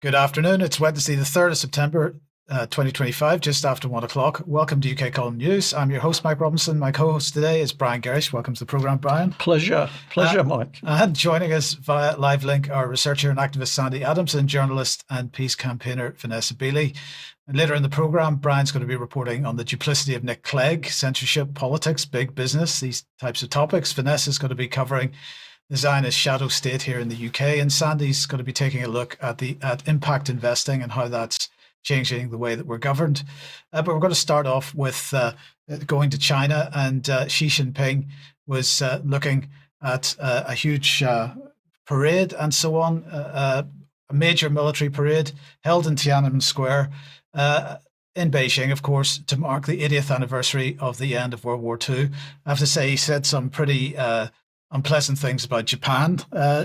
Good afternoon. It's Wednesday, the 3rd of September, 2025, just after 1 o'clock. Welcome to UK Column News. I'm your host, Mike Robinson. My co-host today is Brian Gerrish. Welcome to the programme, Brian. Pleasure, Mike. And joining us via live link are researcher and activist Sandi and journalist and peace campaigner Vanessa Beeley. And later in the programme, Brian's going to be reporting on the duplicity of Nick Clegg, censorship, politics, big business, these types of topics. Vanessa's going to be covering the Zionist shadow state here in the UK, and Sandi's going to be taking a look at impact investing and how that's changing the way that we're governed. But we're going to start off with going to China, and Xi Jinping was looking at a huge parade and so on, a major military parade held in Tiananmen Square in Beijing, of course, to mark the 80th anniversary of the end of World War II. I have to say, he said some pretty unpleasant things about Japan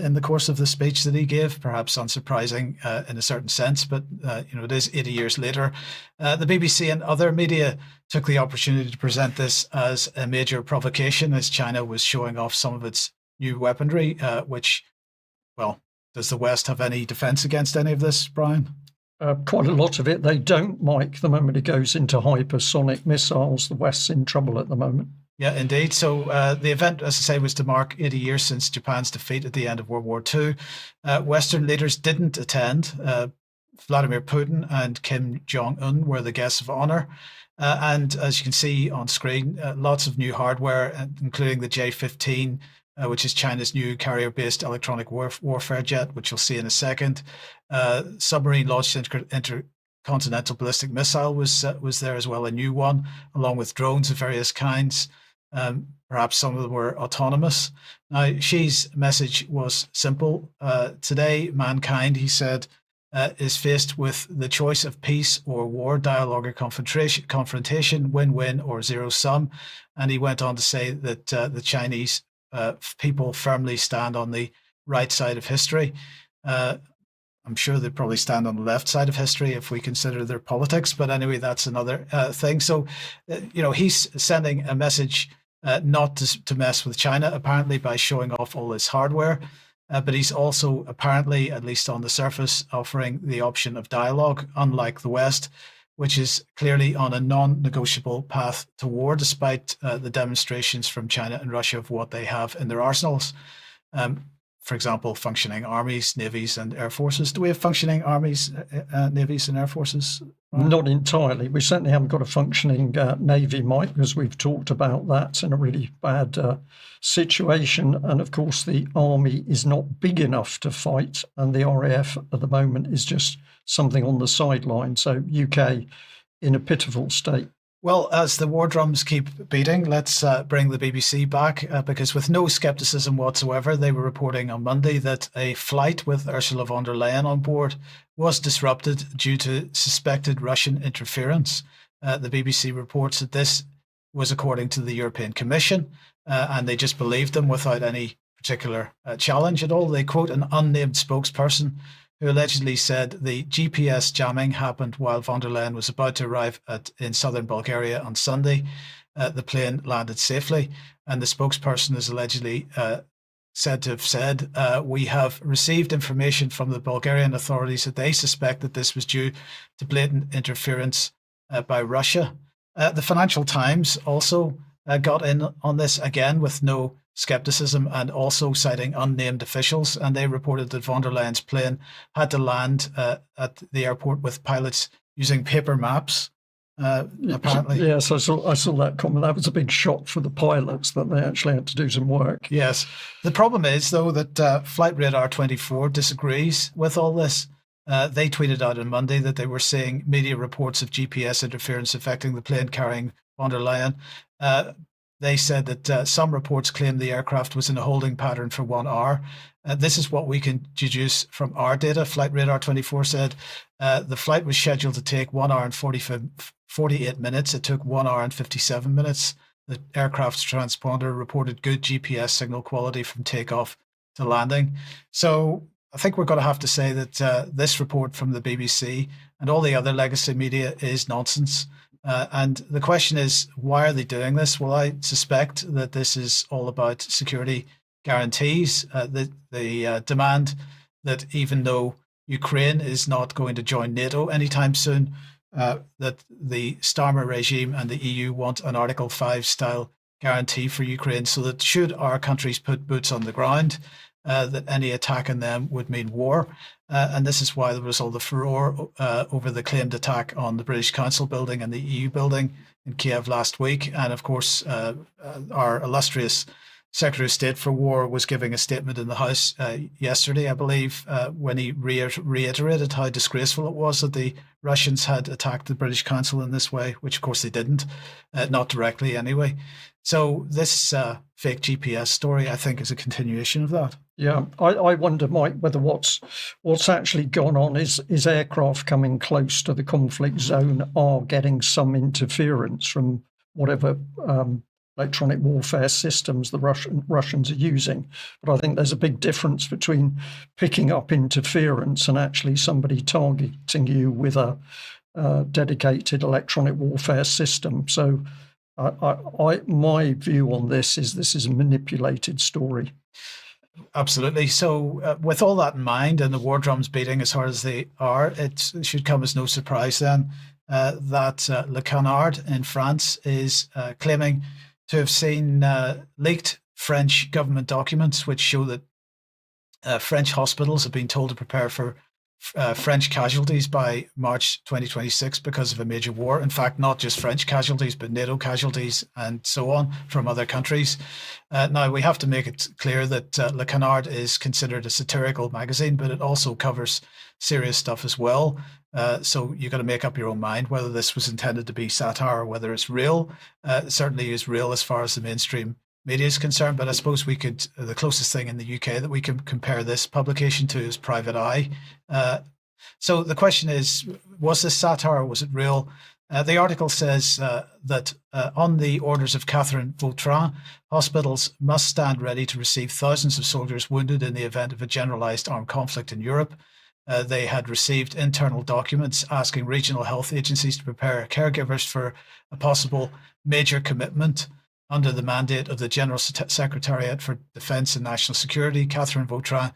in the course of the speech that he gave, perhaps unsurprising in a certain sense, but it is 80 years later. The BBC and other media took the opportunity to present this as a major provocation as China was showing off some of its new weaponry, which, well, does the West have any defense against any of this, Brian? Quite a lot of it. They don't, Mike. The moment it goes into hypersonic missiles, the West's in trouble at the moment. Yeah, indeed. So the event, as I say, was to mark 80 years since Japan's defeat at the end of World War II. Western leaders didn't attend. Vladimir Putin and Kim Jong-un were the guests of honor. And as you can see on screen, lots of new hardware, including the J-15, which is China's new carrier-based electronic warfare jet, which you'll see in a second. Submarine-launched intercontinental ballistic missile was there as well, a new one, along with drones of various kinds. Perhaps some of them were autonomous. Now, Xi's message was simple. Today, mankind, he said, is faced with the choice of peace or war, dialogue or confrontation, win-win or zero sum. And he went on to say that the Chinese people firmly stand on the right side of history. I'm sure they probably stand on the left side of history if we consider their politics. But anyway, that's another thing. So, he's sending a message not to mess with China, apparently, by showing off all this hardware. But he's also apparently, at least on the surface, offering the option of dialogue, unlike the West, which is clearly on a non-negotiable path to war, despite the demonstrations from China and Russia of what they have in their arsenals. For example, functioning armies, navies, and air forces. Do we have functioning armies, navies, and air forces? Not entirely. We certainly haven't got a functioning navy, Mike, because we've talked about that in a really bad situation. And of course, the army is not big enough to fight, and the RAF at the moment is just something on the sideline. So UK in a pitiful state. Well, as the war drums keep beating, let's bring the BBC back because with no skepticism whatsoever, they were reporting on Monday that a flight with Ursula von der Leyen on board was disrupted due to suspected Russian interference. The BBC reports that this was according to the European Commission, and they just believed them without any particular challenge at all. They quote an unnamed spokesperson who allegedly said the GPS jamming happened while von der Leyen was about to arrive in southern Bulgaria on Sunday. The plane landed safely, and the spokesperson is allegedly said to have said, we have received information from the Bulgarian authorities that they suspect that this was due to blatant interference by Russia. The Financial Times also got in on this again with no skepticism and also citing unnamed officials, and they reported that von der Leyen's plane had to land at the airport with pilots using paper maps, apparently. Yes, I saw that comment. That was a big shock for the pilots that they actually had to do some work. Yes. The problem is, though, that Flight Radar 24 disagrees with all this. They tweeted out on Monday that they were seeing media reports of GPS interference affecting the plane carrying von der Leyen. They said that some reports claim the aircraft was in a holding pattern for 1 hour. This is what we can deduce from our data. Flight Radar 24 said the flight was scheduled to take 1 hour and 48 minutes. It took 1 hour and 57 minutes. The aircraft's transponder reported good GPS signal quality from takeoff to landing. So I think we're going to have to say that this report from the BBC and all the other legacy media is nonsense. And the question is, why are they doing this? Well, I suspect that this is all about security guarantees. The demand that even though Ukraine is not going to join NATO anytime soon, that the Starmer regime and the EU want an Article 5 style guarantee for Ukraine, so that should our countries put boots on the ground, that any attack on them would mean war. And this is why there was all the furore over the claimed attack on the British Council building and the EU building in Kiev last week. And of course, our illustrious Secretary of State for War was giving a statement in the House yesterday, I believe, when he reiterated how disgraceful it was that the Russians had attacked the British Council in this way, which of course they didn't, not directly anyway. So this fake GPS story, I think, is a continuation of that. Yeah, I wonder, Mike, whether what's actually gone on is aircraft coming close to the conflict zone are getting some interference from whatever electronic warfare systems the Russians are using. But I think there's a big difference between picking up interference and actually somebody targeting you with a dedicated electronic warfare system. So my view on this is a manipulated story. Absolutely. So with all that in mind and the war drums beating as hard as they are, it should come as no surprise then that Le Canard in France is claiming to have seen leaked French government documents which show that French hospitals have been told to prepare for French casualties by March 2026 because of a major war. In fact, not just French casualties, but NATO casualties and so on from other countries. Now, we have to make it clear that Le Canard is considered a satirical magazine, but it also covers serious stuff as well. So you've got to make up your own mind whether this was intended to be satire or whether it's real. It certainly is real as far as the mainstream media is concerned, but I suppose we could, the closest thing in the UK that we can compare this publication to is Private Eye. So the question is, was this satire or was it real? The article says that on the orders of Catherine Vautrin, hospitals must stand ready to receive thousands of soldiers wounded in the event of a generalized armed conflict in Europe. They had received internal documents asking regional health agencies to prepare caregivers for a possible major commitment under the mandate of the General Secretariat for Defence and National Security. Catherine Vautrin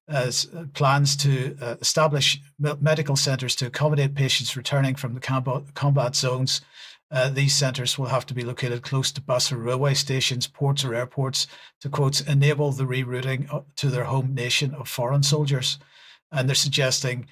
has plans to establish medical centres to accommodate patients returning from the combat zones. These centres will have to be located close to bus or railway stations, ports or airports to, quote, enable the rerouting to their home nation of foreign soldiers. And they're suggesting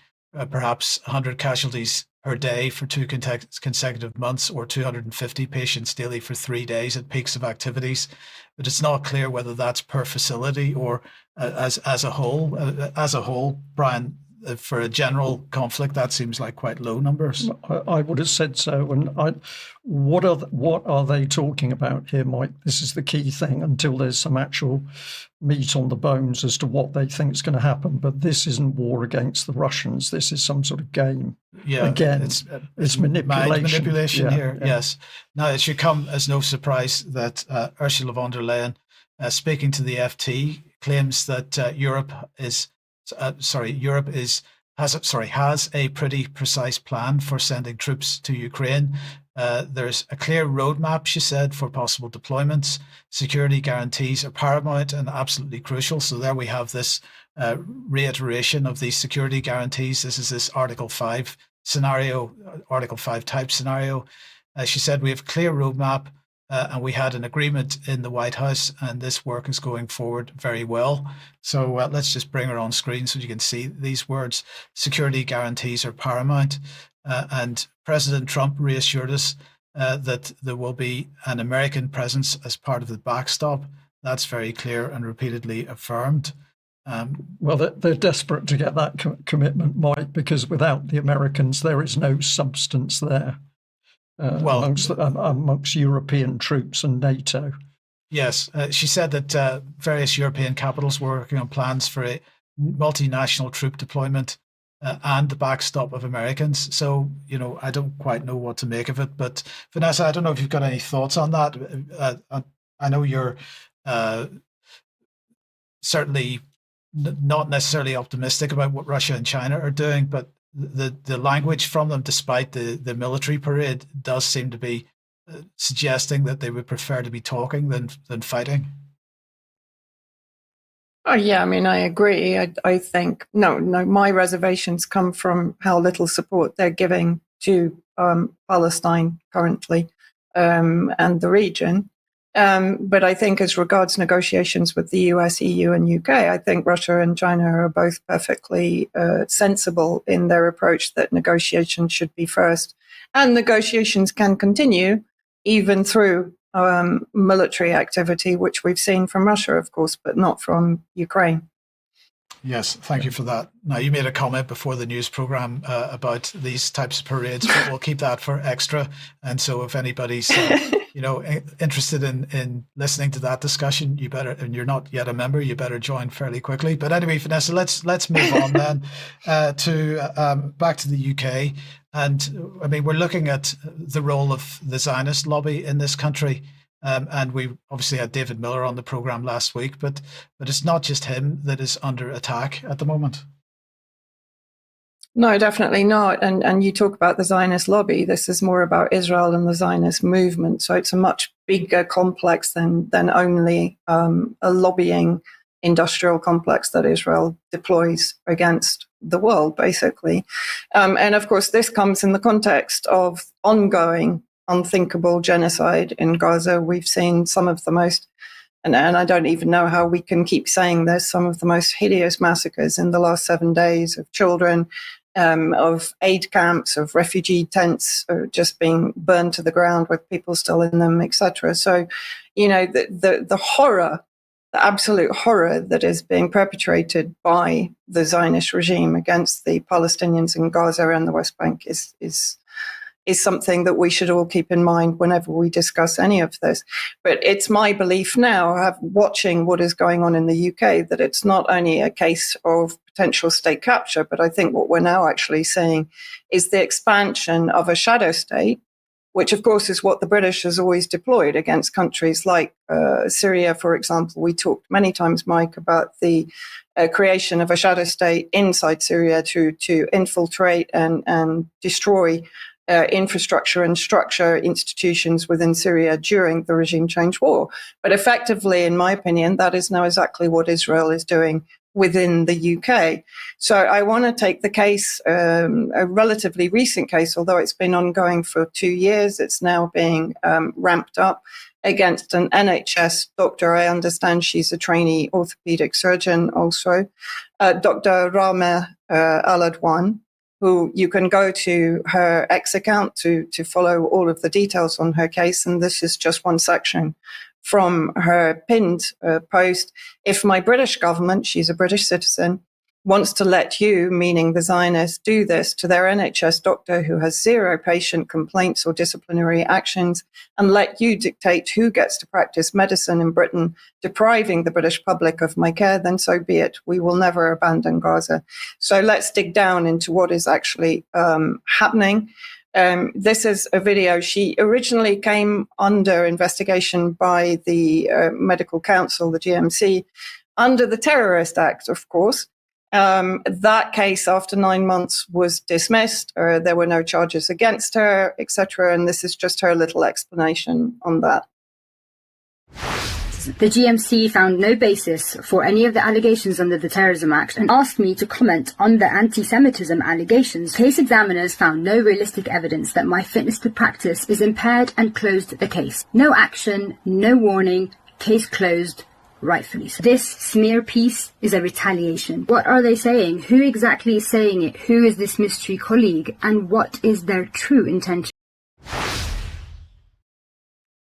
perhaps 100 casualties per day for 2 consecutive months, or 250 patients daily for 3 days at peaks of activities. But it's not clear whether that's per facility or as a whole. As a whole, Brian, for a general conflict, that seems like quite low numbers. I would have said so. And what are they talking about here, Mike? This is the key thing until there's some actual meat on the bones as to what they think is going to happen. But this isn't war against the Russians. This is some sort of game. Yeah, again, it's manipulation here. Yeah. Yes. Now, it should come as no surprise that Ursula von der Leyen, speaking to the FT, claims that Europe has a pretty precise plan for sending troops to Ukraine. There's a clear roadmap, she said, for possible deployments. Security guarantees are paramount and absolutely crucial. So there we have this reiteration of these security guarantees. This is this Article 5 scenario, Article 5 type scenario. She said we have a clear roadmap and we had an agreement in the White House, and this work is going forward very well. So let's just bring her on screen so you can see these words. Security guarantees are paramount. And President Trump reassured us that there will be an American presence as part of the backstop. That's very clear and repeatedly affirmed. Well, they're desperate to get that commitment, Mike, because without the Americans, there is no substance there. Amongst European troops and NATO. Yes, she said that various European capitals were working on plans for a multinational troop deployment and the backstop of Americans. So, I don't quite know what to make of it. But Vanessa, I don't know if you've got any thoughts on that. I know you're certainly not necessarily optimistic about what Russia and China are doing, but the language from them, despite the military parade, does seem to be suggesting that they would prefer to be talking than fighting. Oh, yeah, I mean, I agree. I think, no, my reservations come from how little support they're giving to Palestine currently and the region. But I think as regards negotiations with the US, EU, and UK, I think Russia and China are both perfectly sensible in their approach that negotiations should be first. And negotiations can continue even through military activity, which we've seen from Russia, of course, but not from Ukraine. Yes, thank you for that. Now, you made a comment before the news program about these types of parades, but we'll keep that for extra. And so if anybody's interested in listening to that discussion, you better, and you're not yet a member, you better join fairly quickly. But anyway, Vanessa, let's move on then to back to the UK. And I mean, we're looking at the role of the Zionist lobby in this country. And we obviously had David Miller on the program last week, but it's not just him that is under attack at the moment. No, definitely not. And you talk about the Zionist lobby. This is more about Israel and the Zionist movement. So it's a much bigger complex than only a lobbying industrial complex that Israel deploys against the world, basically. And of course, this comes in the context of ongoing unthinkable genocide in Gaza. We've seen some of the most, and I don't even know how we can keep saying this, some of the most hideous massacres in the last 7 days of children, of aid camps, of refugee tents just being burned to the ground with people still in them, etc. So, the horror, the absolute horror that is being perpetrated by the Zionist regime against the Palestinians in Gaza and the West Bank is something that we should all keep in mind whenever we discuss any of this. But it's my belief now, watching what is going on in the UK, that it's not only a case of potential state capture, but I think what we're now actually seeing is the expansion of a shadow state, which of course is what the British has always deployed against countries like Syria, for example. We talked many times, Mike, about the creation of a shadow state inside Syria to infiltrate and destroy infrastructure and structure institutions within Syria during the regime change war. But effectively, in my opinion, that is now exactly what Israel is doing within the UK. So I want to take the case, a relatively recent case, although it's been ongoing for 2 years. It's now being ramped up against an NHS doctor. I understand she's a trainee orthopedic surgeon also, Dr. Rahmeh Aladwan, who you can go to her X account to follow all of the details on her case. And this is just one section from her pinned post. If my British government, she's a British citizen, wants to let you, meaning the Zionists, do this to their NHS doctor who has 0 patient complaints or disciplinary actions, and let you dictate who gets to practice medicine in Britain, depriving the British public of my care, then so be it. We will never abandon Gaza. So let's dig down into what is actually happening. This is a video. She originally came under investigation by the Medical Council, the GMC, under the Terrorist Act, of course. That case, after 9 months, was dismissed. There were no charges against her, etc. And this is just her little explanation on that. The GMC found no basis for any of the allegations under the Terrorism Act and asked me to comment on the anti-Semitism allegations. Case examiners found no realistic evidence that my fitness to practice is impaired and closed the case. No action, no warning, case closed. Rightfully so. This smear piece is a retaliation. What are they saying? Who exactly is saying it? Who is this mystery colleague? And what is their true intention?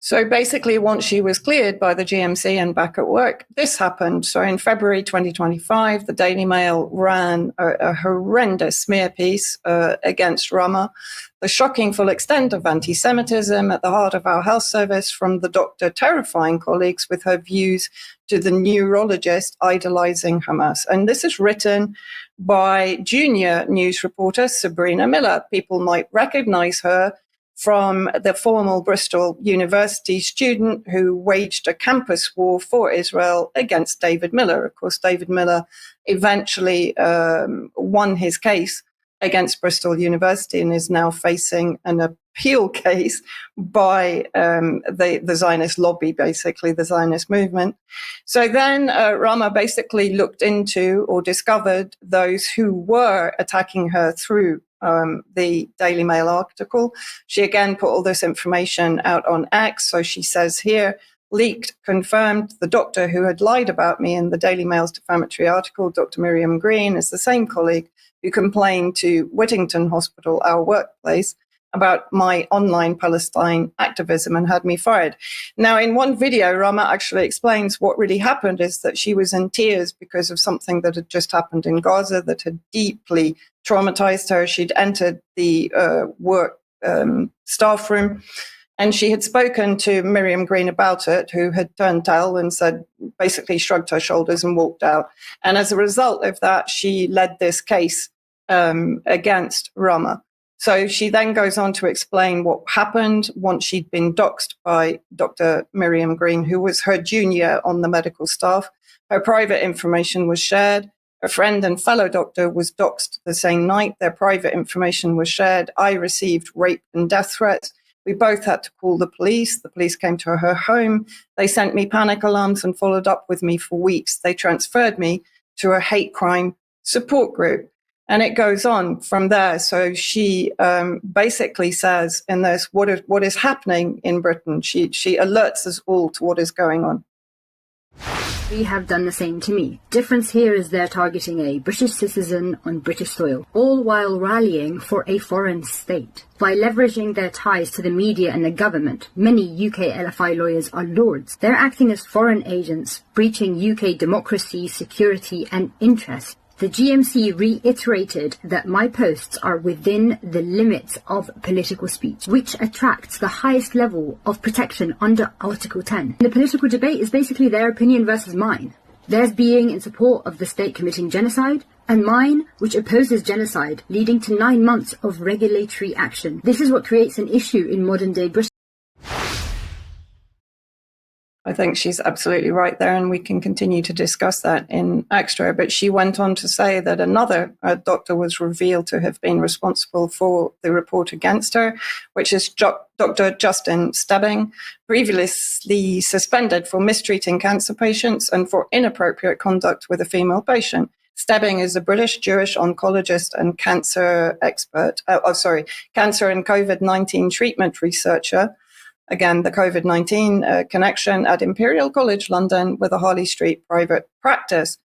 So basically, once she was cleared by the GMC and back at work, this happened. So in February 2025, the Daily Mail ran a horrendous smear piece against Rahmeh. The shocking full extent of anti-Semitism at the heart of our health service, from the doctor terrifying colleagues with her views to the neurologist idolizing Hamas. And this is written by junior news reporter Sabrina Miller. People might recognize her from the former Bristol University student who waged a campus war for Israel against David Miller. Of course, David Miller eventually won his case against Bristol University and is now facing an appeal case by the Zionist lobby, basically the Zionist movement. So then Rahmeh basically looked into or discovered those who were attacking her through the Daily Mail article. She again put all this information out on X. So she says here, leaked, confirmed, the doctor who had lied about me in the Daily Mail's defamatory article, Dr. Miriam Green, is the same colleague who complained to Whittington Hospital, our workplace, about my online Palestine activism and had me fired. Now, in one video, Rahmeh actually explains what really happened is that she was in tears because of something that had just happened in Gaza that had deeply traumatized her. She'd entered the work staff room, and she had spoken to Miriam Green about it, who had turned tail and said, basically shrugged her shoulders and walked out. And as a result of that, she led this case against Rahmeh. So she then goes on to explain what happened once she'd been doxxed by Dr. Miriam Green, who was her junior on the medical staff. Her private information was shared. A friend and fellow doctor was doxxed the same night. Their private information was shared. I received rape and death threats. We both had to call the police. The police came to her home. They sent me panic alarms and followed up with me for weeks. They transferred me to a hate crime support group. And it goes on from there. So she basically says in this, what is happening in Britain? She alerts us all to what is going on. They have done the same to me. Difference here is they're targeting a British citizen on British soil, all while rallying for a foreign state. By leveraging their ties to the media and the government, many UK LFI lawyers are lords. They're acting as foreign agents, breaching UK democracy, security and interest. The GMC reiterated that my posts are within the limits of political speech, which attracts the highest level of protection under Article 10. The political debate is basically their opinion versus mine. Theirs being in support of the state committing genocide, and mine, which opposes genocide, leading to 9 months of regulatory action. This is what creates an issue in modern-day Britain. I think she's absolutely right there, and we can continue to discuss that in extra. But she went on to say that another doctor was revealed to have been responsible for the report against her, which is Dr. Justin Stebbing, previously suspended for mistreating cancer patients and for inappropriate conduct with a female patient. Stebbing is a British Jewish oncologist and cancer expert, cancer and COVID-19 treatment researcher. Again, the COVID-19 connection at Imperial College London with a Harley Street private practice.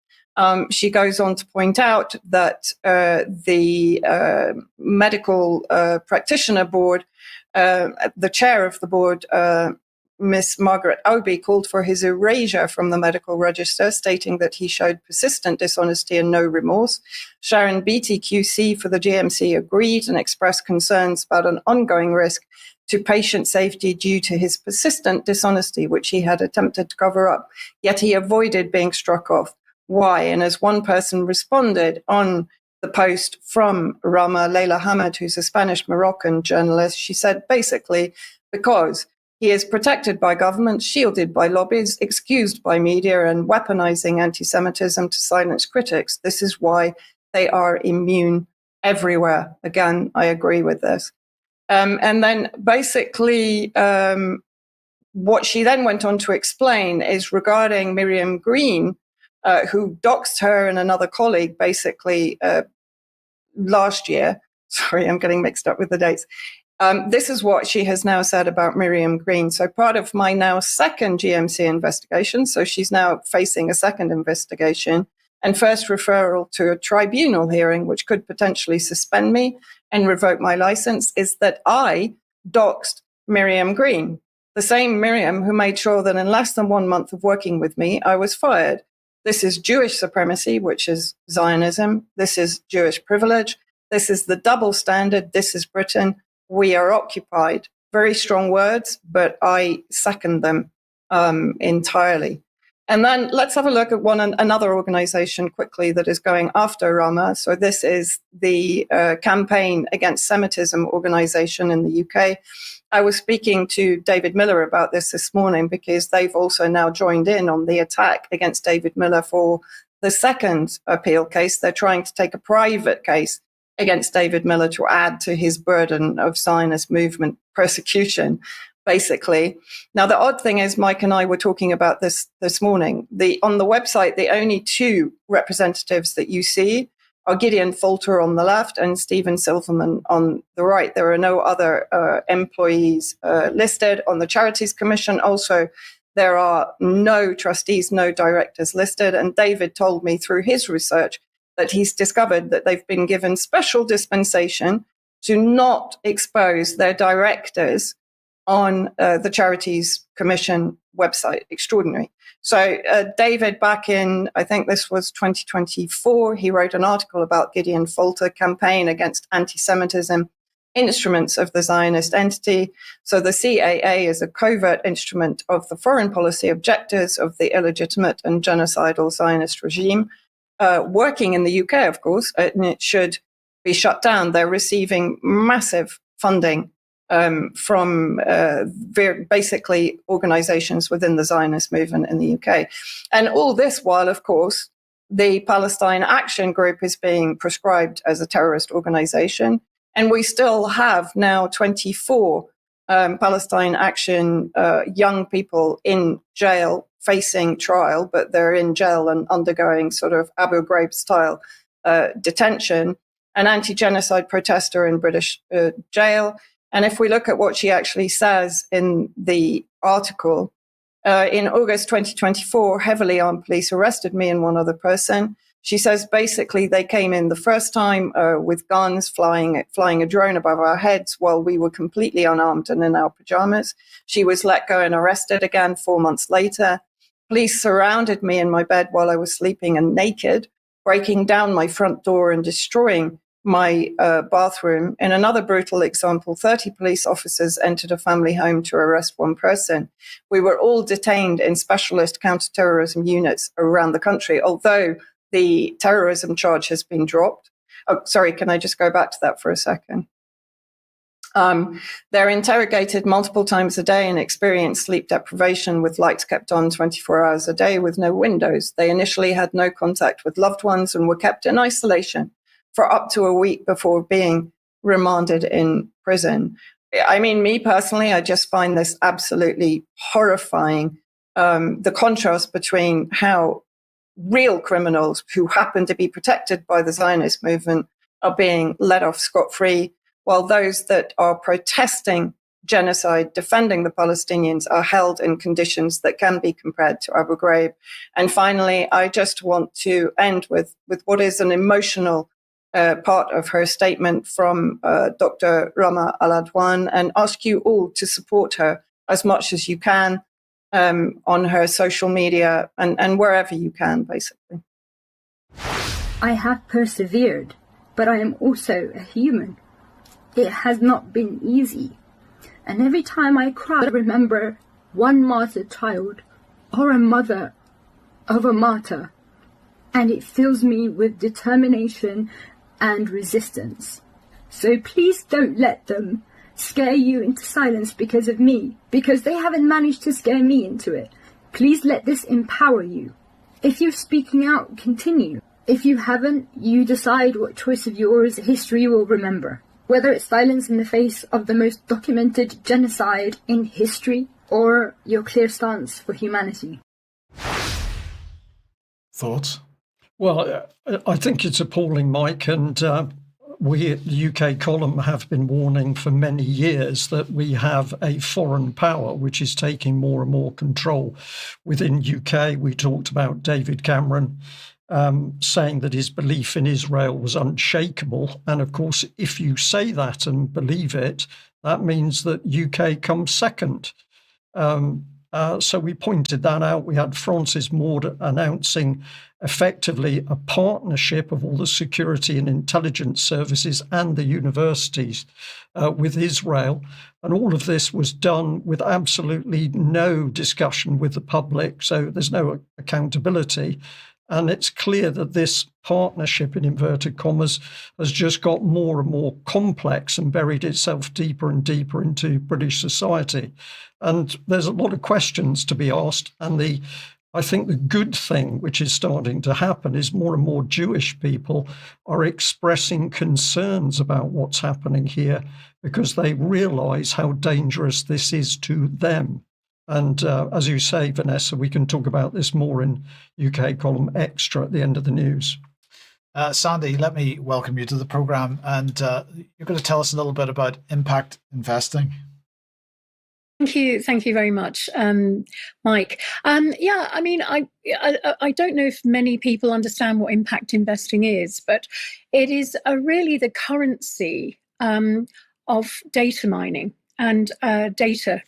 She goes on to point out that the medical practitioner board, the chair of the board, Miss Margaret Obi, called for his erasure from the medical register, stating that he showed persistent dishonesty and no remorse. Sharon Beattie, QC for the GMC, agreed and expressed concerns about an ongoing risk to patient safety due to his persistent dishonesty, which he had attempted to cover up. Yet he avoided being struck off. Why? And as one person responded on the post from Rahmeh, Leila Hamad, who's a Spanish-Moroccan journalist, she said basically because he is protected by government, shielded by lobbies, excused by media, and weaponizing anti-Semitism to silence critics. This is why they are immune everywhere. Again, I agree with this. And then basically what she then went on to explain is regarding Miriam Green, who doxed her and another colleague basically last year. Sorry, I'm getting mixed up with the dates. This is what she has now said about Miriam Green. So part of my now second GMC investigation, so she's now facing a second investigation, and first referral to a tribunal hearing, which could potentially suspend me and revoke my license, is that I doxed Miriam Green, the same Miriam who made sure that in less than 1 month of working with me, I was fired. This is Jewish supremacy, which is Zionism. This is Jewish privilege. This is the double standard. This is Britain. We are occupied. Very strong words, but I second them entirely. And then let's have a look at another organization quickly that is going after Rahmeh. So this is the Campaign Against Semitism organization in the UK. I was speaking to David Miller about this morning because they've also now joined in on the attack against David Miller for the second appeal case. They're trying to take a private case against David Miller to add to his burden of Zionist movement persecution, basically. Now, the odd thing is, Mike and I were talking about this morning. On the website, the only two representatives that you see are Gideon Falter on the left and Stephen Silverman on the right. There are no other employees listed on the Charities Commission. Also, there are no trustees, no directors listed. And David told me through his research that he's discovered that they've been given special dispensation to not expose their directors on the Charities Commission website. Extraordinary. So David, back in, I think this was 2024, he wrote an article about Gideon Falter campaign against anti-Semitism, instruments of the Zionist entity. So the CAA is a covert instrument of the foreign policy objectives of the illegitimate and genocidal Zionist regime, working in the UK, of course, and it should be shut down. They're receiving massive funding from basically organizations within the Zionist movement in the UK. And all this while, of course, the Palestine Action Group is being prescribed as a terrorist organization. And we still have now 24 Palestine Action young people in jail facing trial, but they're in jail and undergoing sort of Abu Ghraib style detention, an anti-genocide protester in British jail. And if we look at what she actually says in the article, in August 2024, heavily armed police arrested me and one other person. She says basically they came in the first time with guns, flying a drone above our heads while we were completely unarmed and in our pajamas. She was let go and arrested again 4 months later. Police surrounded me in my bed while I was sleeping and naked, breaking down my front door and destroying my bathroom. In another brutal example, 30 police officers entered a family home to arrest one person. We were all detained in specialist counterterrorism units around the country, although the terrorism charge has been dropped. Oh, sorry, can I just go back to that for a second? They're interrogated multiple times a day and experience sleep deprivation with lights kept on 24 hours a day with no windows. They initially had no contact with loved ones and were kept in isolation for up to a week before being remanded in prison. I mean, me personally, I just find this absolutely horrifying. The contrast between how real criminals who happen to be protected by the Zionist movement are being let off scot-free, while those that are protesting genocide, defending the Palestinians, are held in conditions that can be compared to Abu Ghraib. And finally, I just want to end with what is an emotional part of her statement from Dr. Rahmeh Aladwan, and ask you all to support her as much as you can on her social media and wherever you can, basically. I have persevered, but I am also a human. It has not been easy. And every time I cry, I remember one martyred child or a mother of a martyr, and it fills me with determination and resistance. So please don't let them scare you into silence because of me, because they haven't managed to scare me into it. Please let this empower you. If you're speaking out, continue. If you haven't, you decide what choice of yours history will remember. Whether it's silence in the face of the most documented genocide in history, or your clear stance for humanity. Thoughts? Well, I think it's appalling, Mike, and we at the UK column have been warning for many years that we have a foreign power which is taking more and more control within UK. We talked about David Cameron saying that his belief in Israel was unshakable. And of course, if you say that and believe it, that means that UK comes second. So we pointed that out. We had Francis Maude announcing effectively a partnership of all the security and intelligence services and the universities with Israel. And all of this was done with absolutely no discussion with the public. So there's no accountability. And it's clear that this partnership, in inverted commas, has just got more and more complex and buried itself deeper and deeper into British society. And there's a lot of questions to be asked. And the I think the good thing which is starting to happen is more and more Jewish people are expressing concerns about what's happening here because they realize how dangerous this is to them. And as you say, Vanessa, we can talk about this more in UK column extra at the end of the news. Sandi, let me welcome you to the program. And you're going to tell us a little bit about impact investing. Thank you very much, Mike. I don't know if many people understand what impact investing is, but it is really the currency of data mining and data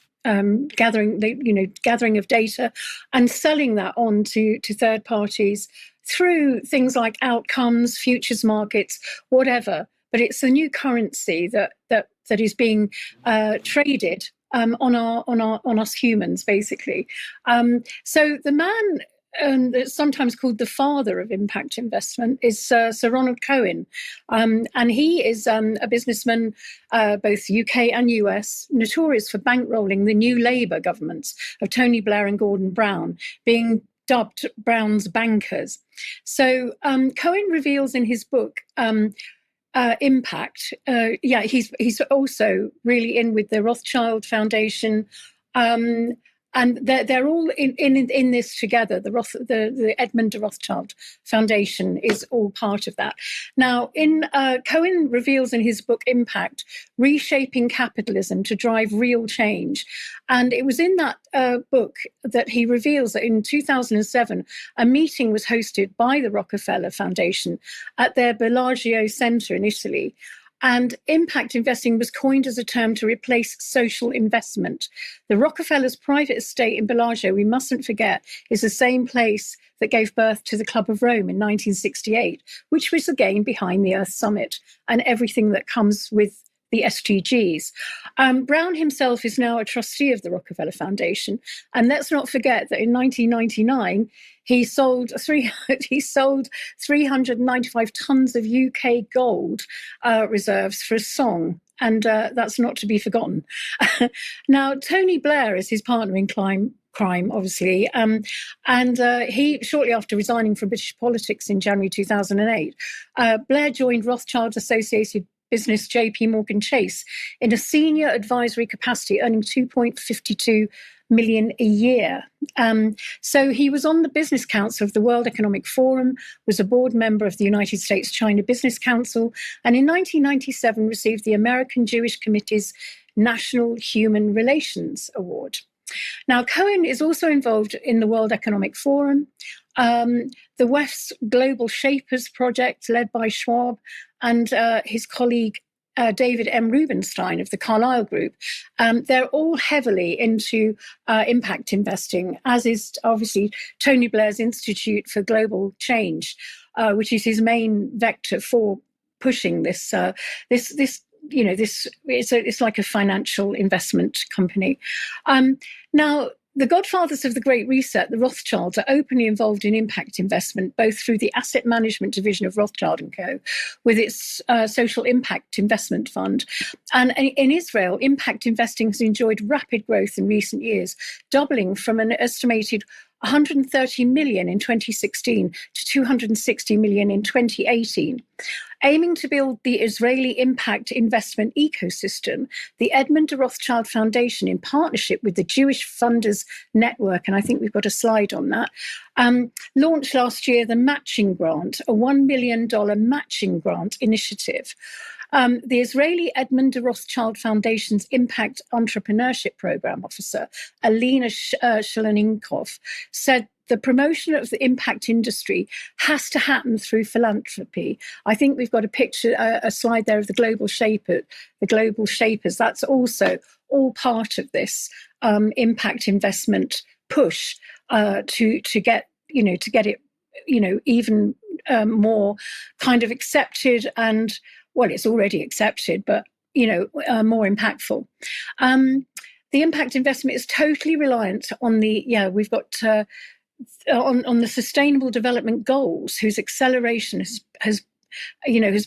gathering of data and selling that on to third parties through things like outcomes, futures markets, whatever. But it's a new currency that is being traded on us humans, basically. So the man that's sometimes called the father of impact investment is Sir Ronald Cohen, and he is a businessman, both UK and US, notorious for bankrolling the new Labour governments of Tony Blair and Gordon Brown, being dubbed Brown's bankers. So Cohen reveals in his book Impact. He's also really in with the Rothschild Foundation, and they're all in this together. The Edmund de Rothschild Foundation is all part of that. Now, Cohen reveals in his book Impact, reshaping capitalism to drive real change, and it was in that book that he reveals that in 2007, a meeting was hosted by the Rockefeller Foundation at their Bellagio Center in Italy. And impact investing was coined as a term to replace social investment. The Rockefellers' private estate in Bellagio, we mustn't forget, is the same place that gave birth to the Club of Rome in 1968, which was again behind the Earth Summit and everything that comes with the SDGs. Brown himself is now a trustee of the Rockefeller Foundation. And let's not forget that in 1999, he sold 395 tons of UK gold reserves for a song. And that's not to be forgotten. Now, Tony Blair is his partner in crime, obviously. And he, shortly after resigning from British politics in January 2008, Blair joined Rothschild Associated Business JP Morgan Chase in a senior advisory capacity, earning $2.52 million a year. So he was on the Business Council of the World Economic Forum, was a board member of the United States China Business Council, and in 1997 received the American Jewish Committee's National Human Relations Award. Now, Cohen is also involved in the World Economic Forum, the West's Global Shapers Project, led by Schwab, and his colleague David M. Rubenstein of the Carlyle Group. They're all heavily into impact investing, as is obviously Tony Blair's Institute for Global Change, which is his main vector for pushing this. It's like a financial investment company. Now, the godfathers of the Great Reset, the Rothschilds, are openly involved in impact investment, both through the asset management division of Rothschild & Co., with its social impact investment fund. And in Israel, impact investing has enjoyed rapid growth in recent years, doubling from an estimated 130 million in 2016 to 260 million in 2018. Aiming to build the Israeli impact investment ecosystem, the Edmund de Rothschild Foundation, in partnership with the Jewish Funders Network, and I think we've got a slide on that, launched last year the Matching Grant, a $1 million matching grant initiative. The Israeli Edmund de Rothschild Foundation's Impact Entrepreneurship Program officer, Alina Shaloninkov, said the promotion of the impact industry has to happen through philanthropy. I think we've got a picture, a slide there of the Global Shapers. That's also all part of this impact investment push to get it, even more kind of accepted and. Well, it's already accepted, but, more impactful. The impact investment is totally reliant on we've got on the Sustainable Development Goals, whose acceleration has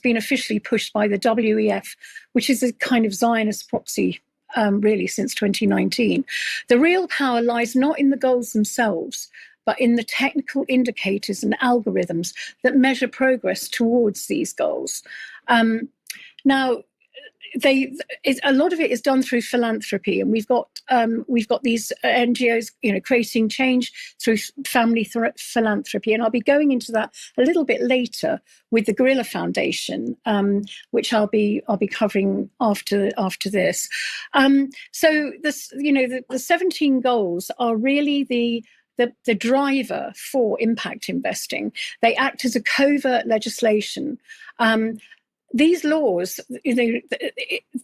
been officially pushed by the WEF, which is a kind of Zionist proxy, really, since 2019. The real power lies not in the goals themselves, but in the technical indicators and algorithms that measure progress towards these goals. Now, a lot of it is done through philanthropy, and we've got these NGOs, creating change through family philanthropy, and I'll be going into that a little bit later with the Guerrilla Foundation, which I'll be covering after this. So this, the 17 goals are really the driver for impact investing. They act as a covert legislation. These laws,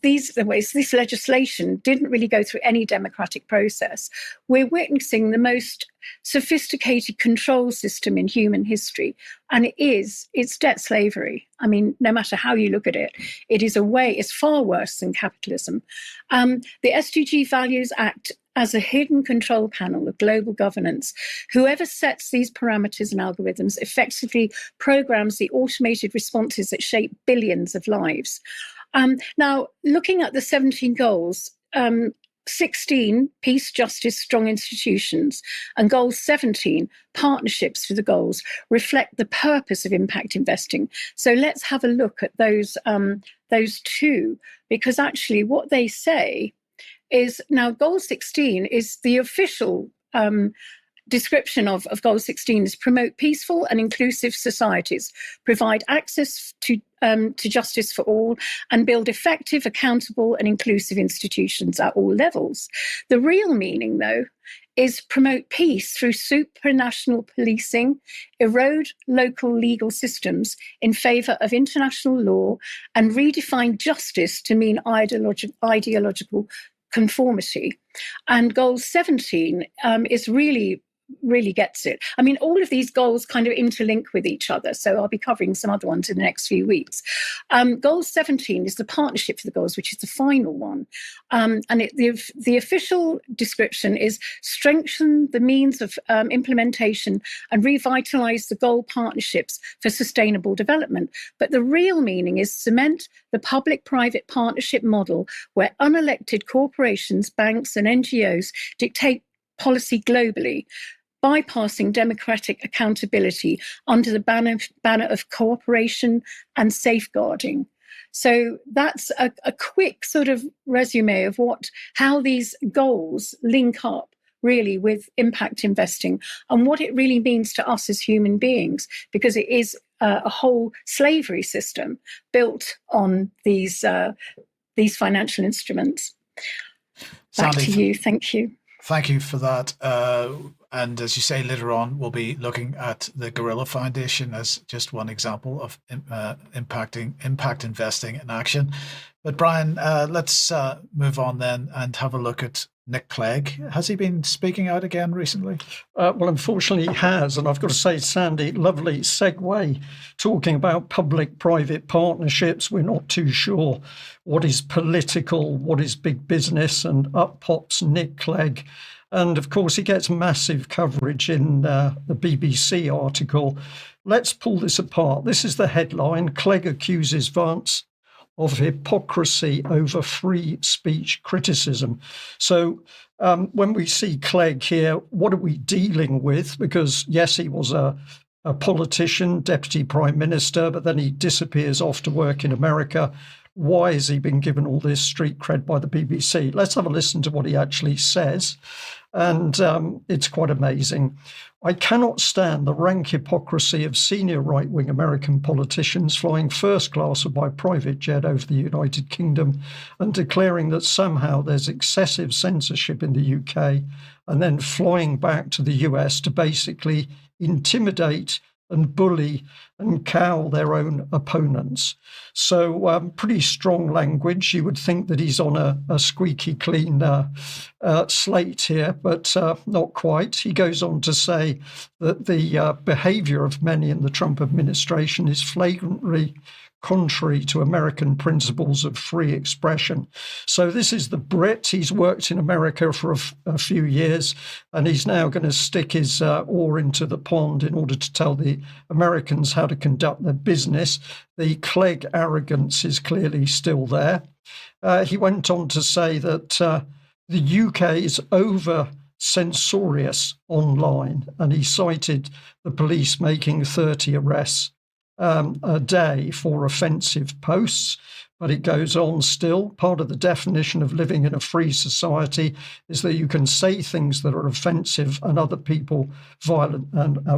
this legislation didn't really go through any democratic process. We're witnessing the most sophisticated control system in human history, and it's debt slavery. I mean, no matter how you look at it, it's far worse than capitalism. The SDG Values Act as a hidden control panel of global governance. Whoever sets these parameters and algorithms effectively programs the automated responses that shape billions of lives. Now, looking at the 17 goals, 16, peace, justice, strong institutions, and goal 17, partnerships for the goals, reflect the purpose of impact investing. So let's have a look at those two, because actually what they say is, now goal 16 is the official description of goal 16 is promote peaceful and inclusive societies, provide access to justice for all, and build effective, accountable and inclusive institutions at all levels. The real meaning, though, is promote peace through supranational policing, erode local legal systems in favour of international law, and redefine justice to mean ideological conformity. And goal 17 is really gets it. I mean, all of these goals kind of interlink with each other, so I'll be covering some other ones in the next few weeks. Goal 17 is the partnership for the goals, which is the final one. And the official description is strengthen the means of implementation and revitalise the goal partnerships for sustainable development. But the real meaning is cement the public-private partnership model where unelected corporations, banks and NGOs dictate policy globally, bypassing democratic accountability under the banner of cooperation and safeguarding. So that's a quick sort of resume of how these goals link up really with impact investing and what it really means to us as human beings, because it is a whole slavery system built on these financial instruments. Back Sandi, to you. Thank you. Thank you for that. And as you say, later on, we'll be looking at the Guerrilla Foundation as just one example of impact investing in action. But Brian, let's move on then and have a look at Nick Clegg. Has he been speaking out again recently? Well, unfortunately, he has. And I've got to say, Sandi, lovely segue, talking about public-private partnerships. We're not too sure what is political, what is big business, and up pops Nick Clegg. And of course, he gets massive coverage in the BBC article. Let's pull this apart. This is the headline. Clegg accuses Vance of hypocrisy over free speech criticism. So when we see Clegg here, what are we dealing with? Because yes, he was a politician, deputy prime minister, but then he disappears off to work in America. Why has he been given all this street cred by the BBC? Let's have a listen to what he actually says. And it's quite amazing. I cannot stand the rank hypocrisy of senior right-wing American politicians flying first class or by private jet over the United Kingdom and declaring that somehow there's excessive censorship in the UK and then flying back to the US to basically intimidate and bully and cow their own opponents. So pretty strong language. You would think that he's on a squeaky clean slate here, but not quite. He goes on to say that the behaviour of many in the Trump administration is flagrantly contrary to American principles of free expression. So this is the Brit. He's worked in America for a few years, and he's now going to stick his oar into the pond in order to tell the Americans how to conduct their business. The Clegg arrogance is clearly still there. He went on to say that the UK is over censorious online, and he cited the police making 30 arrests a day for offensive posts. But it goes on still. Part of the definition of living in a free society is that you can say things that are offensive and other people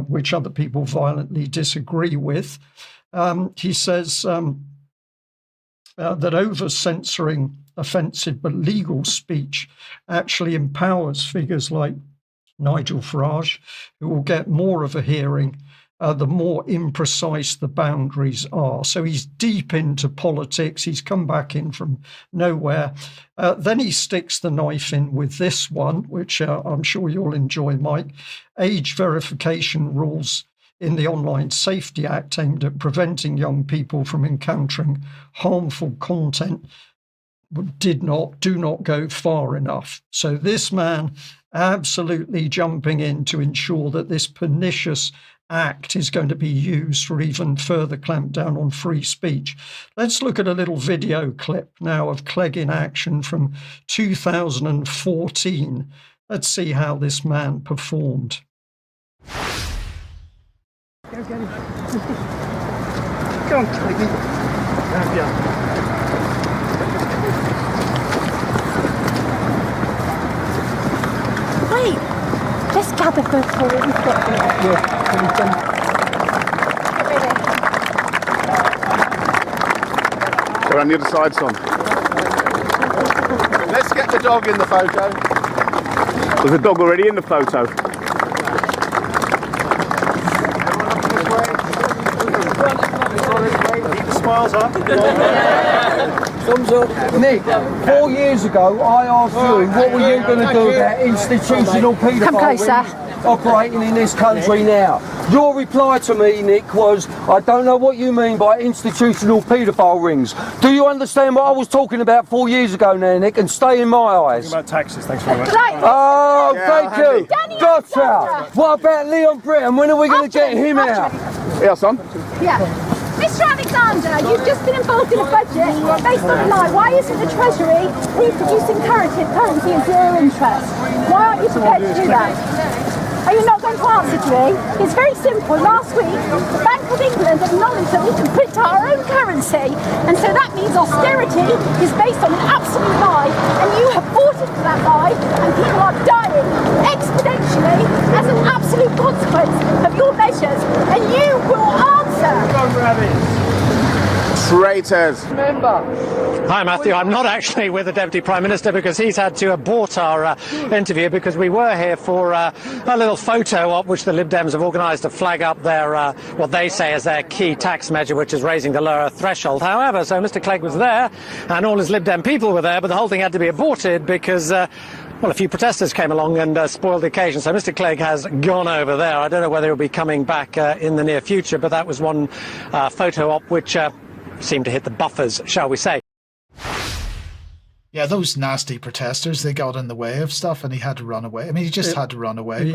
which other people violently disagree with. He says that over-censoring offensive but legal speech actually empowers figures like Nigel Farage, who will get more of a hearing the more imprecise the boundaries are. So he's deep into politics. He's come back in from nowhere. Then he sticks the knife in with this one, which I'm sure you'll enjoy, Mike. Age verification rules in the Online Safety Act aimed at preventing young people from encountering harmful content do not go far enough. So this man absolutely jumping in to ensure that this pernicious act is going to be used for even further clampdown on free speech. Let's look at a little video clip now of Clegg in action from 2014. Let's see how this man performed. Go get him. Go on, Cleggy. Wait, let's gather for what we've got here. Yeah, Go around the other side, son. Let's get the dog in the photo. There's a dog already in the photo. Keep the smiles up. Thumbs up. Nick, 4 years ago, I asked you what were you going to do about institutional paedophile operating in this country now. Your reply to me, Nick, was, I don't know what you mean by institutional paedophile rings. Do you understand what I was talking about 4 years ago now, Nick, and stay in my eyes? Talking about taxes, thanks very much. Oh, thank you. Gotcha. What about Leon Britton? When are we going to get him out? Yeah, son. Yeah. Mr. Alexander, you've just been involved in a budget based on a lie. Why isn't the Treasury reproducing currency at zero interest? Why aren't you prepared to do that? Are you not going to answer to me? It's very simple. Last week, the Bank of England acknowledged that we can print our own currency, and so that means austerity is based on an absolute lie, and you have bought into that lie, and people are dying exponentially as an absolute consequence of your measures, and you will answer. Traitors. Hi, Matthew. I'm not actually with the Deputy Prime Minister because he's had to abort our interview because we were here for a little photo op which the Lib Dems have organised to flag up their, what they say is their key tax measure, which is raising the lower threshold. However, so Mr Clegg was there and all his Lib Dem people were there, but the whole thing had to be aborted because well, a few protesters came along and spoiled the occasion. So Mr Clegg has gone over there. I don't know whether he'll be coming back in the near future, but that was one photo op which seemed to hit the buffers, shall we say. Yeah, those nasty protesters, they got in the way of stuff and he had to run away. I mean, he just had to run away. He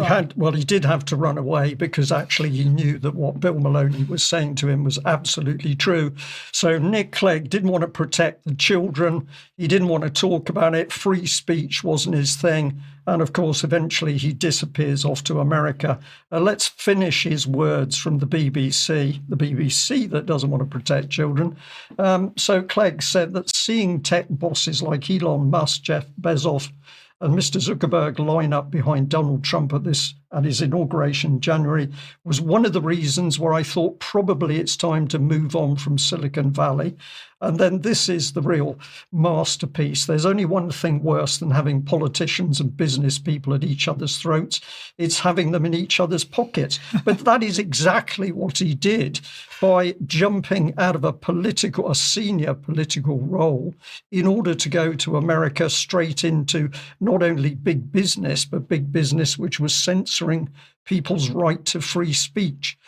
did have to run away because actually he knew that what Bill Maloney was saying to him was absolutely true. So Nick Clegg didn't want to protect the children. He didn't want to talk about it. Free speech wasn't his thing. And of course, eventually he disappears off to America. Let's finish his words from the BBC that doesn't want to protect children. So Clegg said that seeing tech bosses like Elon Musk, Jeff Bezos, and Mr. Zuckerberg line up behind Donald Trump at his inauguration in January was one of the reasons where I thought probably it's time to move on from Silicon Valley. And then this is the real masterpiece. There's only one thing worse than having politicians and business people at each other's throats. It's having them in each other's pockets. But that is exactly what he did by jumping out of a senior political role in order to go to America straight into not only big business, but big business which was censoring people's right to free speech.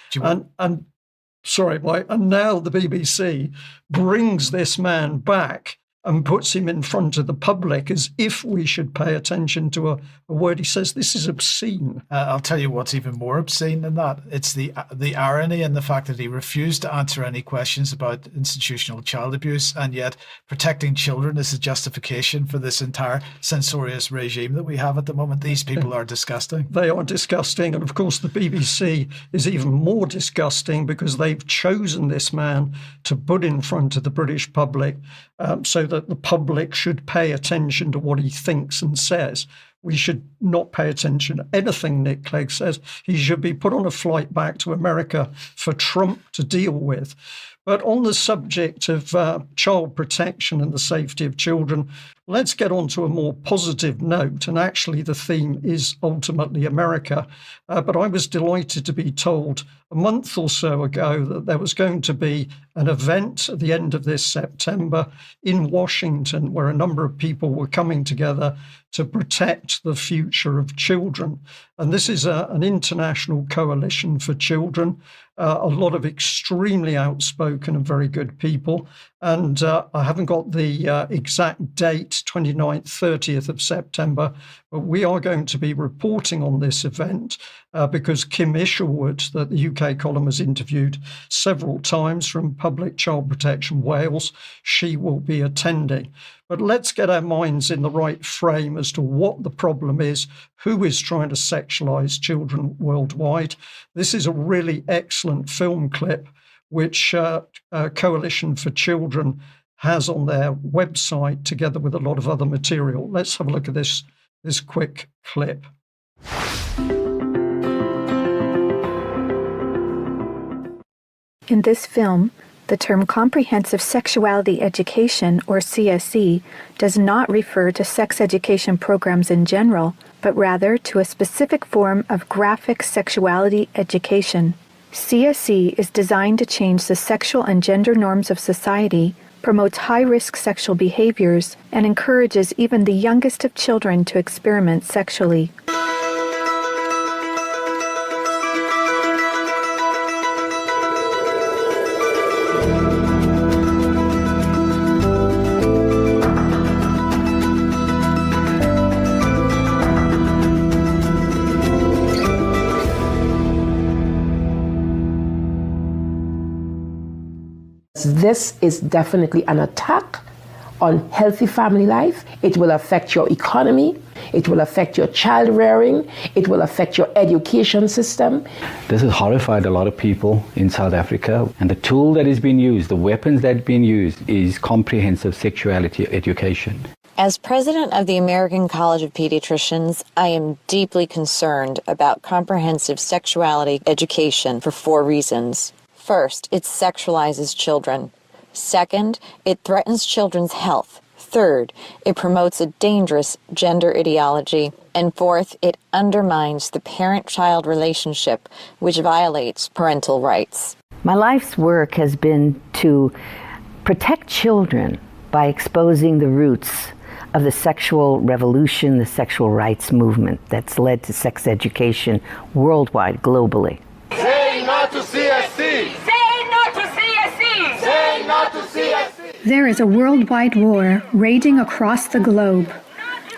Sorry, Mike. And now the BBC brings this man back and puts him in front of the public as if we should pay attention to a word he says. This is obscene. I'll tell you what's even more obscene than that. It's the irony in the fact that he refused to answer any questions about institutional child abuse, and yet protecting children is the justification for this entire censorious regime that we have at the moment. These people are disgusting. They are disgusting. And of course, the BBC is even more disgusting because they've chosen this man to put in front of the British public so that the public should pay attention to what he thinks and says. We should not pay attention to anything Nick Clegg says. He should be put on a flight back to America for Trump to deal with. But on the subject of child protection and the safety of children, let's get on to a more positive note. And actually, the theme is ultimately America. But I was delighted to be told a month or so ago that there was going to be an event at the end of this September in Washington where a number of people were coming together to protect the future of children. And this is an international coalition for children. A lot of extremely outspoken and very good people. And I haven't got the exact date, 29th, 30th of September, but we are going to be reporting on this event because Kim Isherwood, that the UK column has interviewed several times from Public Child Protection Wales, she will be attending. But let's get our minds in the right frame as to what the problem is, who is trying to sexualize children worldwide. This is a really excellent film clip which Coalition for Children has on their website together with a lot of other material. Let's have a look at this quick clip. In this film, the term Comprehensive Sexuality Education, or CSE, does not refer to sex education programs in general, but rather to a specific form of graphic sexuality education. CSE is designed to change the sexual and gender norms of society, promotes high-risk sexual behaviors, and encourages even the youngest of children to experiment sexually. This is definitely an attack on healthy family life. It will affect your economy. It will affect your child rearing. It will affect your education system. This has horrified a lot of people in South Africa. And the tool that is being used, the weapons that are being used, is comprehensive sexuality education. As president of the American College of Pediatricians, I am deeply concerned about comprehensive sexuality education for 4 reasons. First, it sexualizes children. Second, it threatens children's health. Third, it promotes a dangerous gender ideology. And fourth, it undermines the parent-child relationship, which violates parental rights. My life's work has been to protect children by exposing the roots of the sexual revolution, the sexual rights movement that's led to sex education worldwide, globally. Say not to CSC! Say not to CSC! Say not to CSC! There is a worldwide war raging across the globe.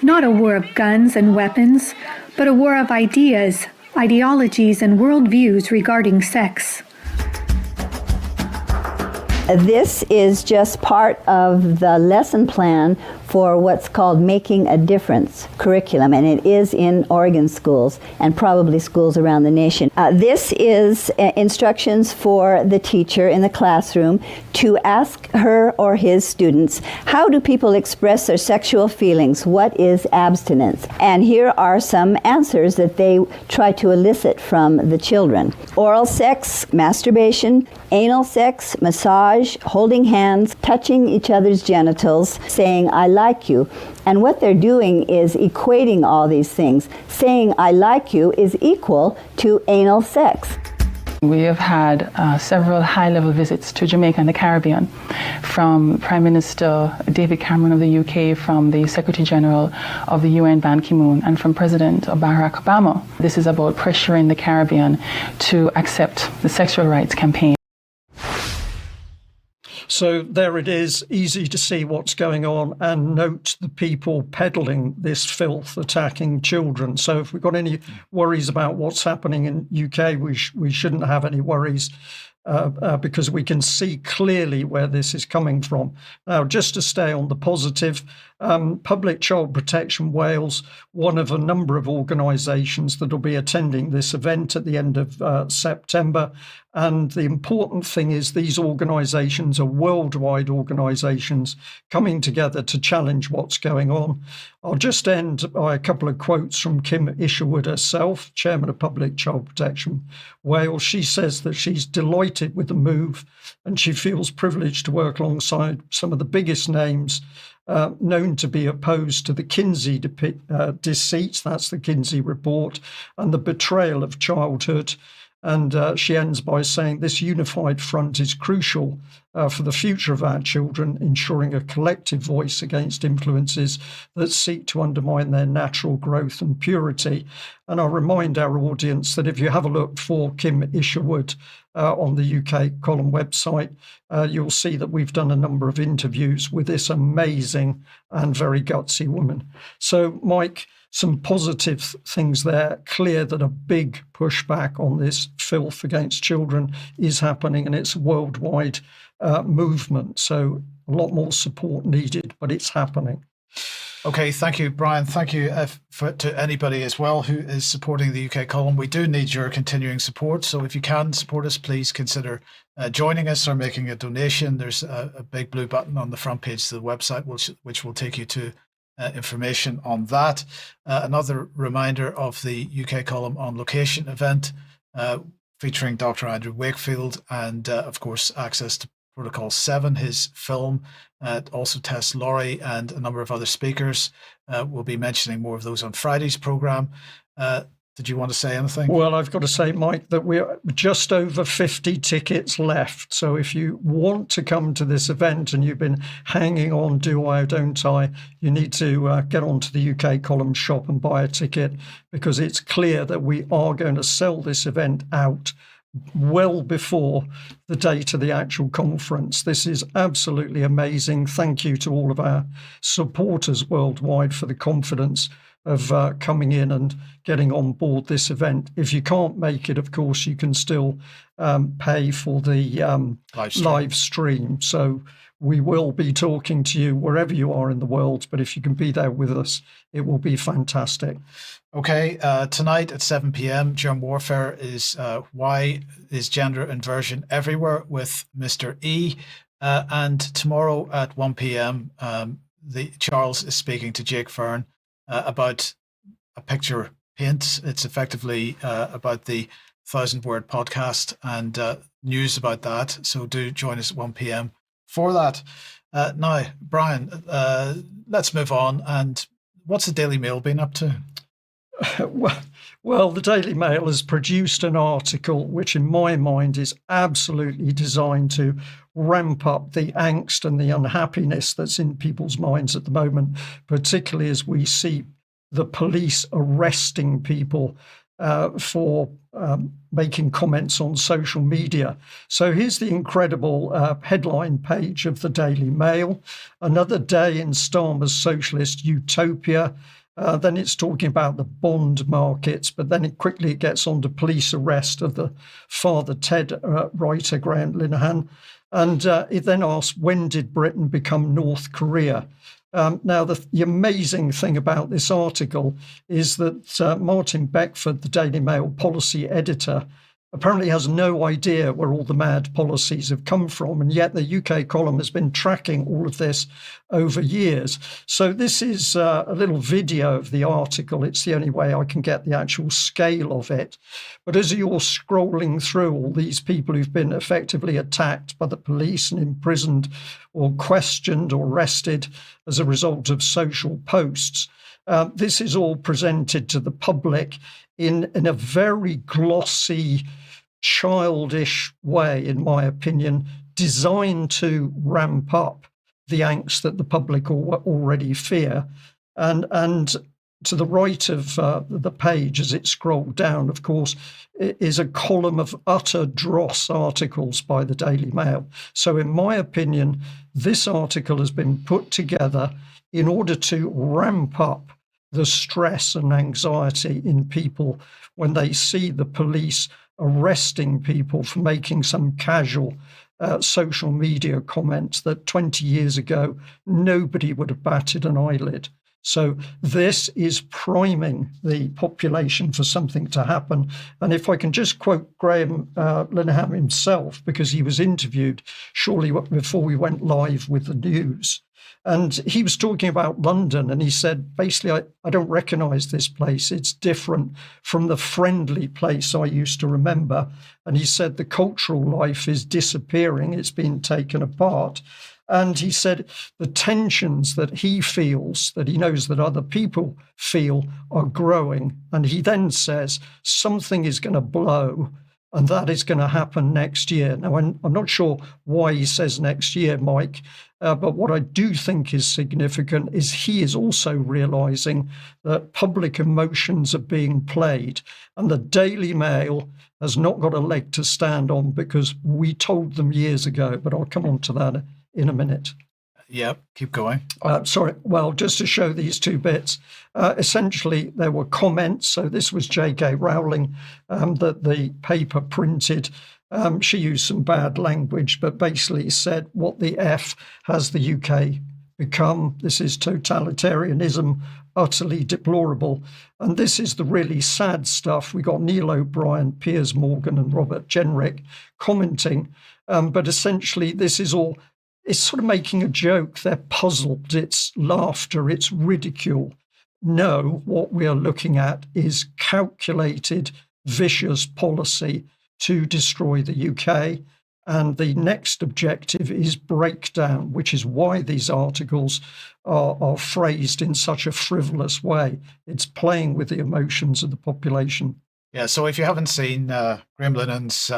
Not a war of guns and weapons, but a war of ideas, ideologies, and worldviews regarding sex. This is just part of the lesson plan for what's called Making a Difference curriculum, and it is in Oregon schools and probably schools around the nation. This is instructions for the teacher in the classroom to ask her or his students, how do people express their sexual feelings? What is abstinence? And here are some answers that they try to elicit from the children. Oral sex, masturbation, anal sex, massage, holding hands, touching each other's genitals, saying, I like you. And what they're doing is equating all these things. Saying, I like you is equal to anal sex. We have had several high-level visits to Jamaica and the Caribbean from Prime Minister David Cameron of the UK, from the Secretary General of the UN, Ban Ki-moon, and from President Barack Obama. This is about pressuring the Caribbean to accept the sexual rights campaign. So there it is, easy to see what's going on, and note the people peddling this filth, attacking children. So if we've got any worries about what's happening in UK, we shouldn't have any worries. Because we can see clearly where this is coming from. Now, just to stay on the positive, Public Child Protection Wales, one of a number of organisations that will be attending this event at the end of September. And the important thing is these organisations are worldwide organisations coming together to challenge what's going on. I'll just end by a couple of quotes from Kim Isherwood herself, Chairman of Public Child Protection Wales. She says that she's delighted with the move and she feels privileged to work alongside some of the biggest names known to be opposed to the Kinsey deceit, that's the Kinsey report, and the betrayal of childhood. And she ends by saying this unified front is crucial for the future of our children, ensuring a collective voice against influences that seek to undermine their natural growth and purity. And I'll remind our audience that if you have a look for Kim Isherwood on the UK Column website, you'll see that we've done a number of interviews with this amazing and very gutsy woman. So, Mike, some positive things there. Clear that a big pushback on this filth against children is happening, and it's a worldwide movement. So a lot more support needed, but it's happening. Okay, thank you, Brian. Thank you to anybody as well who is supporting the UK Column. We do need your continuing support. So if you can support us, please consider joining us or making a donation. There's a big blue button on the front page of the website, which will take you to information on that. Another reminder of the UK Column on Location event featuring Dr. Andrew Wakefield and, of course, access to Protocol 7, his film. Also Tess Laurie and a number of other speakers. We'll be mentioning more of those on Friday's programme. Did you want to say anything? Well, I've got to say, Mike, that we're just over 50 tickets left. So if you want to come to this event and you've been hanging on, do I or don't I, you need to get onto the UK Column shop and buy a ticket, because it's clear that we are going to sell this event out well before the date of the actual conference. This is absolutely amazing. Thank you to all of our supporters worldwide for the confidence of coming in and getting on board this event. If you can't make it, of course, you can still pay for the live stream. So we will be talking to you wherever you are in the world, but if you can be there with us, it will be fantastic. Okay, tonight at 7 p.m, Germ Warfare is Why is Gender Inversion Everywhere with Mr. E. And tomorrow at 1 p.m, Charles is speaking to Jake Fern about a picture paint. It's effectively about the 1,000-word podcast and news about that. So do join us at 1 p.m. for that. Now, Brian, let's move on. And what's the Daily Mail been up to? Well, the Daily Mail has produced an article which, in my mind, is absolutely designed to ramp up the angst and the unhappiness that's in people's minds at the moment, particularly as we see the police arresting people for making comments on social media. So here's the incredible headline page of the Daily Mail. Another day in Starmer's socialist utopia. Then it's talking about the bond markets, but then it quickly gets on to police arrest of the Father Ted writer, Graham Linehan. And it then asks, when did Britain become North Korea? Now, the amazing thing about this article is that Martin Beckford, the Daily Mail policy editor, apparently has no idea where all the mad policies have come from, and yet the UK Column has been tracking all of this over years. So this is a little video of the article. It's the only way I can get the actual scale of it. But as you're scrolling through all these people who've been effectively attacked by the police and imprisoned or questioned or arrested as a result of social posts, this is all presented to the public in a very glossy, childish way, in my opinion, designed to ramp up the angst that the public already fear. And to the right of the page, as it scrolled down, of course, is a column of utter dross articles by the Daily Mail. So in my opinion, this article has been put together in order to ramp up the stress and anxiety in people when they see the police arresting people for making some casual social media comments that 20 years ago nobody would have batted an eyelid. So this is priming the population for something to happen. And if I can just quote Graham Linehan himself, because he was interviewed shortly before we went live with the news. And he was talking about London, and he said, basically, I don't recognise this place. It's different from the friendly place I used to remember. And he said the cultural life is disappearing. It's been taken apart. And he said the tensions that he feels, that he knows that other people feel, are growing. And he then says something is going to blow, and that is going to happen next year. Now, I'm not sure why he says next year, Mike, but what I do think is significant is he is also realising that public emotions are being played, and the Daily Mail has not got a leg to stand on because we told them years ago, but I'll come on to that in a minute. Yep, keep going. Sorry, well, just to show these two bits, essentially there were comments. So this was J.K. Rowling that the paper printed. She used some bad language, but basically said, what the F has the UK become? This is totalitarianism, utterly deplorable. And this is the really sad stuff. We got Neil O'Brien, Piers Morgan and Robert Jenrick commenting. But essentially this is all, it's sort of making a joke. They're puzzled. It's laughter. It's ridicule. No, what we are looking at is calculated, vicious policy to destroy the UK. And the next objective is breakdown, which is why these articles are phrased in such a frivolous way. It's playing with the emotions of the population. Yeah, so if you haven't seen Graham Linen's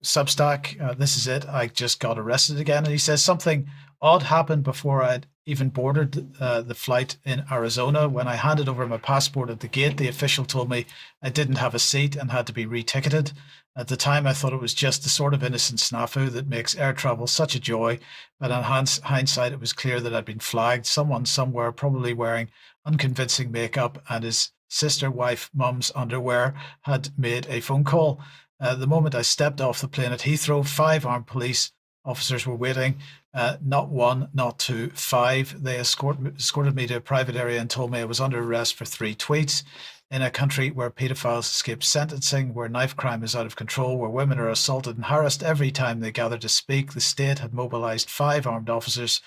Substack, this is it. I just got arrested again. And he says something odd happened before I'd even boarded the flight in Arizona. When I handed over my passport at the gate, the official told me I didn't have a seat and had to be reticketed. At the time, I thought it was just the sort of innocent snafu that makes air travel such a joy. But on hindsight, it was clear that I'd been flagged. Someone somewhere, probably wearing unconvincing makeup and his sister, wife, mum's underwear, had made a phone call. The moment I stepped off the plane at Heathrow, 5 armed police officers were waiting. Not 1, not 2, 5. They escorted me to a private area and told me I was under arrest for 3 tweets. In a country where paedophiles escape sentencing, where knife crime is out of control, where women are assaulted and harassed every time they gather to speak, the state had mobilized 5 armed officers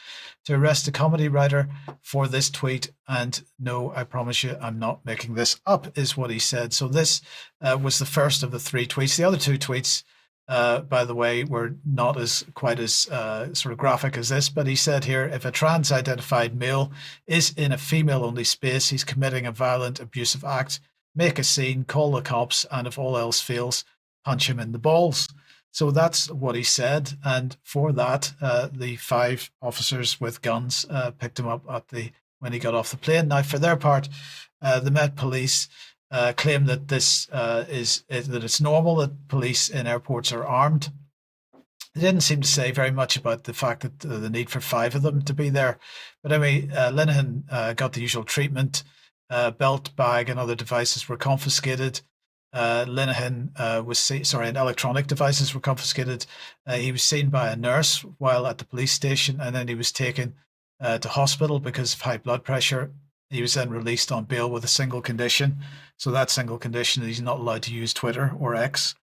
to arrest a comedy writer for this tweet. And no, I promise you, I'm not making this up, is what he said. So this was the first of the 3 tweets. The other 2 tweets, by the way, were not quite as sort of graphic as this, but he said here, if a trans-identified male is in a female-only space, he's committing a violent, abusive act, make a scene, call the cops, and if all else fails, punch him in the balls. So that's what he said, and for that, the 5 officers with guns picked him up when he got off the plane. Now, for their part, the Met Police claim that this that it's normal that police in airports are armed. They didn't seem to say very much about the fact that the need for 5 of them to be there. But anyway, Linehan got the usual treatment. Belt, bag, and other devices were confiscated. Linehan and electronic devices were confiscated. He was seen by a nurse while at the police station, and then he was taken to hospital because of high blood pressure. He was then released on bail with a single condition. So that single condition is he's not allowed to use Twitter or X,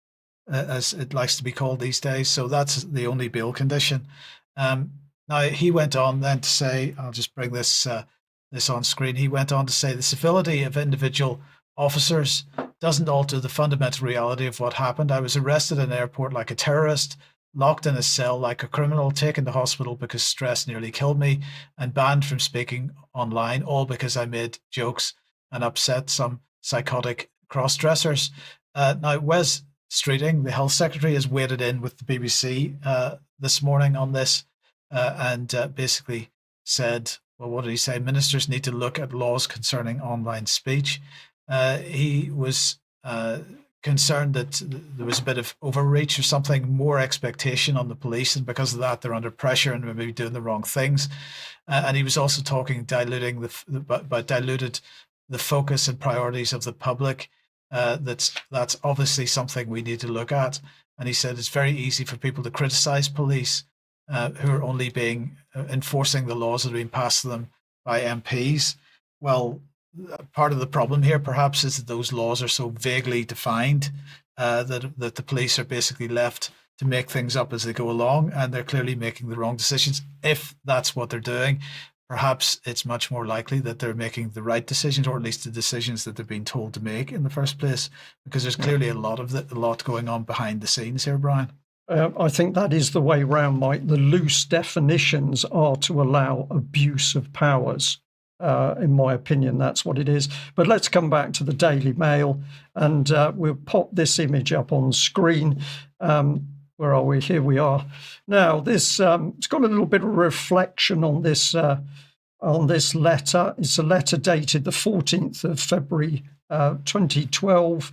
as it likes to be called these days. So that's the only bail condition. Now, he went on then to say, I'll just bring this on screen. He went on to say the civility of individual officers doesn't alter the fundamental reality of what happened. I was arrested in an airport like a terrorist, locked in a cell like a criminal, taken to hospital because stress nearly killed me, and banned from speaking online, all because I made jokes and upset some psychotic cross-dressers. Now, Wes Streeting, the Health Secretary, has waded in with the BBC this morning on this and basically said well, what did he say? Ministers need to look at laws concerning online speech. He was concerned that there was a bit of overreach or something, more expectation on the police, and because of that, they're under pressure and maybe doing the wrong things. And he was also talking diluted the focus and priorities of the public. That's obviously something we need to look at. And he said it's very easy for people to criticize police who are only enforcing the laws that are being passed to them by MPs. Well, part of the problem here perhaps is that those laws are so vaguely defined that the police are basically left to make things up as they go along, and they're clearly making the wrong decisions. If that's what they're doing, perhaps it's much more likely that they're making the right decisions, or at least the decisions that they're being told to make in the first place, because there's clearly a lot going on behind the scenes here, Brian. I think that is the way round, Mike. The loose definitions are to allow abuse of powers. In my opinion, that's what it is. But let's come back to the Daily Mail, and we'll pop this image up on screen. Where are we? Here we are. Now, this it's got a little bit of reflection on this letter. It's a letter dated the 14th of February 2012.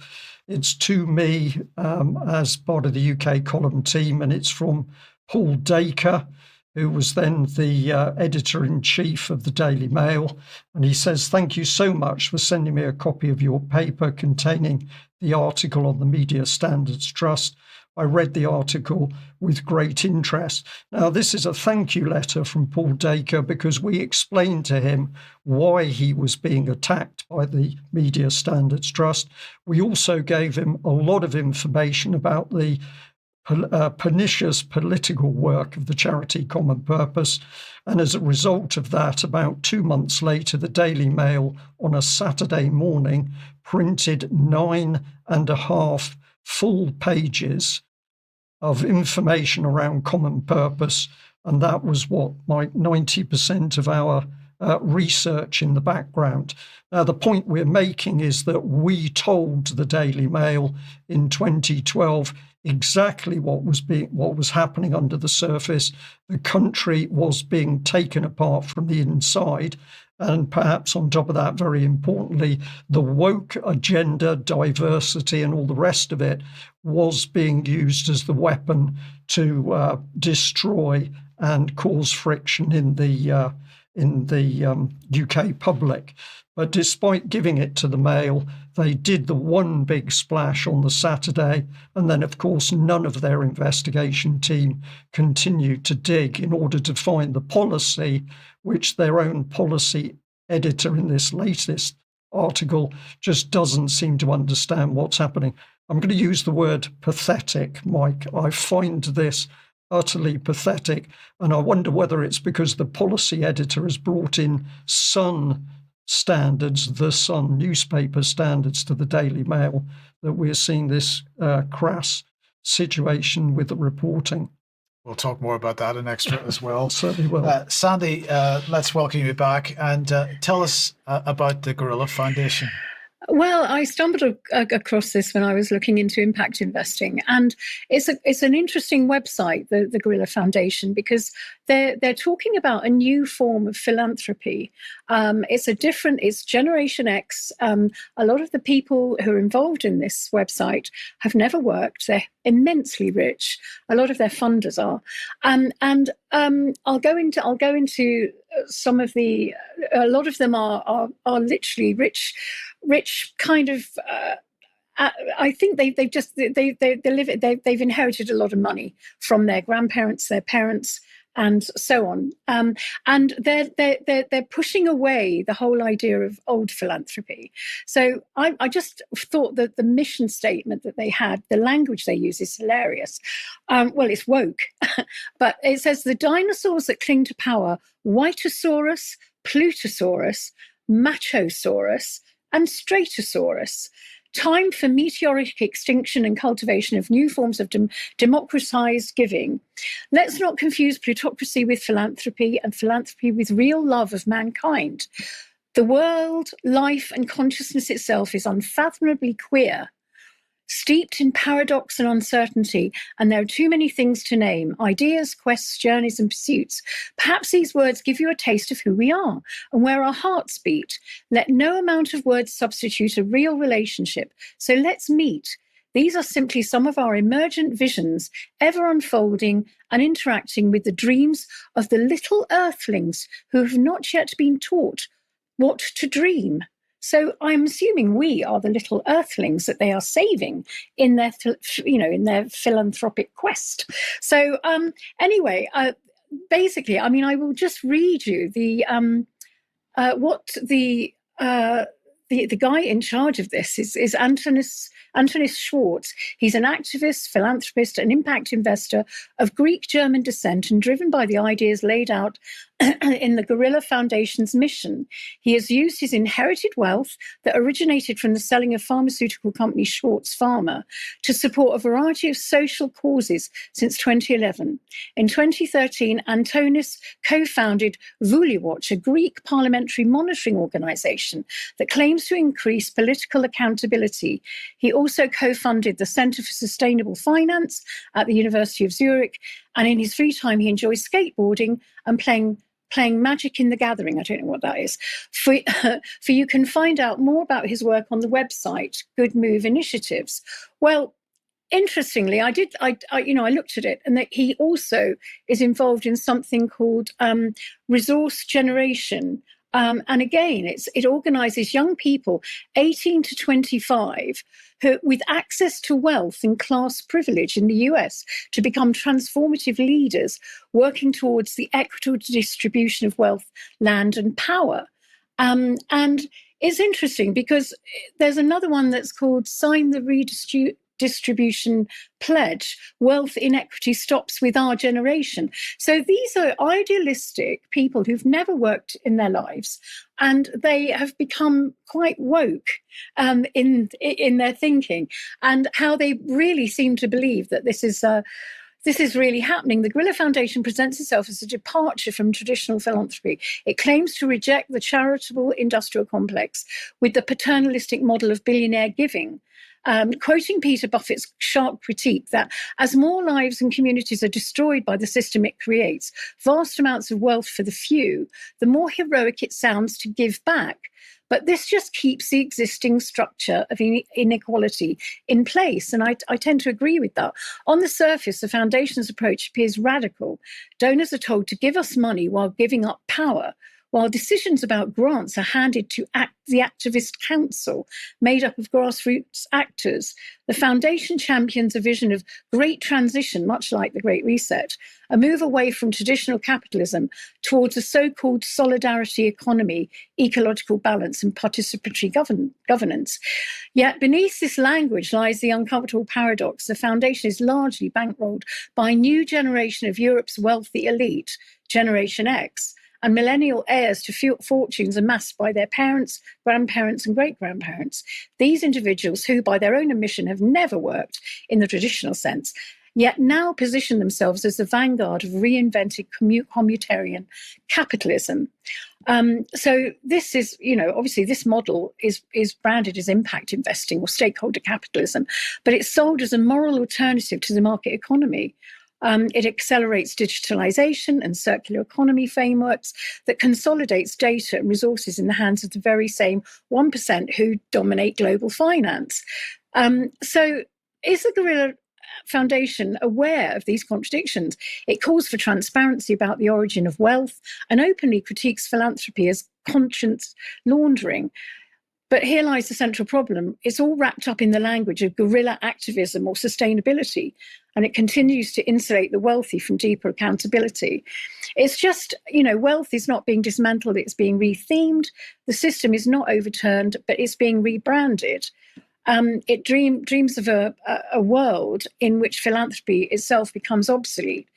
It's to me as part of the UK column team, and it's from Paul Dacre, who was then the editor-in-chief of the Daily Mail. And he says, "Thank you so much for sending me a copy of your paper containing the article on the Media Standards Trust. I read the article with great interest." Now, this is a thank you letter from Paul Dacre because we explained to him why he was being attacked by the Media Standards Trust. We also gave him a lot of information about the pernicious political work of the charity Common Purpose. And as a result of that, about 2 months later, the Daily Mail on a Saturday morning printed 9.5 full pages of information around Common Purpose. And that was what, like 90% of our research in the background. Now, the point we're making is that we told the Daily Mail in 2012 exactly what was happening under the surface. The country was being taken apart from the inside, and perhaps on top of that, very importantly, the woke agenda, diversity, and all the rest of it was being used as the weapon to destroy and cause friction in the UK public. But despite giving it to the Mail, they did the one big splash on the Saturday, and then, of course, none of their investigation team continued to dig in order to find the policy, which their own policy editor in this latest article just doesn't seem to understand what's happening. I'm going to use the word pathetic, Mike. I find this utterly pathetic, and I wonder whether it's because the policy editor has brought in Sun standards, the Sun newspaper standards, to the Daily Mail, that we're seeing this crass situation with the reporting. We'll talk more about that in extra as well. Certainly will. Sandi, let's welcome you back and tell us about the Guerrilla Foundation. Well, I stumbled across this when I was looking into impact investing, and it's an interesting website, the Guerrilla Foundation, because they're talking about a new form of philanthropy. It's Generation X. A lot of the people who are involved in this website have never worked. They're immensely rich. A lot of their funders are, and I'll go into some of the. A lot of them are literally rich kind of. I think they've inherited a lot of money from their grandparents, their parents, and so on. And they're pushing away the whole idea of old philanthropy. So I just thought that the mission statement that they had, the language they use, is hilarious. Well, it's woke, but it says the dinosaurs that cling to power: Whitosaurus, Plutosaurus, Machosaurus, and Stratosaurus. Time for meteoric extinction and cultivation of new forms of democratized giving. Let's not confuse plutocracy with philanthropy, and philanthropy with real love of mankind. The world, life, and consciousness itself is unfathomably queer. steeped in paradox and uncertainty, and there are too many things to name: ideas, quests, journeys, and pursuits. Perhaps these words give you a taste of who we are and where our hearts beat. Let no amount of words substitute a real relationship. So let's meet. These are simply some of our emergent visions, ever unfolding and interacting with the dreams of the little earthlings who have not yet been taught what to dream. So I'm assuming we are the little earthlings that they are saving in their, in their philanthropic quest. So anyway, basically, I mean, I will just read you what the guy in charge of this is Antonis Schwartz. He's an activist, philanthropist, and impact investor of Greek-German descent and driven by the ideas laid out in the Guerrilla Foundation's mission. He has used his inherited wealth that originated from the selling of pharmaceutical company Schwartz Pharma to support a variety of social causes since 2011. In 2013, Antonis co-founded VuliWatch, a Greek parliamentary monitoring organization that claims to increase political accountability. He also co-funded the Center for Sustainable Finance at the University of Zurich, and in his free time, he enjoys skateboarding and playing Magic in the Gathering. I don't know what that is. For you can find out more about his work on the website, Good Move Initiatives. Well, interestingly, I looked at it, and that he also is involved in something called resource generation. And again, it organises young people 18 to 25 who, with access to wealth and class privilege in the US, to become transformative leaders working towards the equitable distribution of wealth, land, and power. And it's interesting because there's another one that's called Sign the Redistribution Pledge, Wealth Inequity Stops with Our Generation. So these are idealistic people who've never worked in their lives, and they have become quite woke in their thinking, and how they really seem to believe that this is really happening. The Guerrilla Foundation presents itself as a departure from traditional philanthropy. It claims to reject the charitable industrial complex with the paternalistic model of billionaire giving. Quoting Peter Buffett's sharp critique that as more lives and communities are destroyed by the system it creates, vast amounts of wealth for the few, the more heroic it sounds to give back. But this just keeps the existing structure of inequality in place. And I tend to agree with that. On the surface, the foundation's approach appears radical. Donors are told to give us money while giving up power, while decisions about grants are handed to the activist council, made up of grassroots actors. The foundation champions a vision of great transition, much like the Great Reset, a move away from traditional capitalism towards a so-called solidarity economy, ecological balance, and participatory governance. Yet beneath this language lies the uncomfortable paradox. The foundation is largely bankrolled by a new generation of Europe's wealthy elite, Generation X, and millennial heirs to fortunes amassed by their parents, grandparents, and great-grandparents. These individuals who, by their own admission, have never worked in the traditional sense, yet now position themselves as the vanguard of reinvented communitarian capitalism. So this is, obviously this model is branded as impact investing or stakeholder capitalism, but it's sold as a moral alternative to the market economy. It accelerates digitalization and circular economy frameworks that consolidates data and resources in the hands of the very same 1% who dominate global finance. So is the Guerrilla Foundation aware of these contradictions? It calls for transparency about the origin of wealth and openly critiques philanthropy as conscience laundering. But here lies the central problem. It's all wrapped up in the language of guerrilla activism or sustainability, and it continues to insulate the wealthy from deeper accountability. It's just, wealth is not being dismantled, it's being rethemed. The system is not overturned, but it's being rebranded. It dreams of a world in which philanthropy itself becomes obsolete.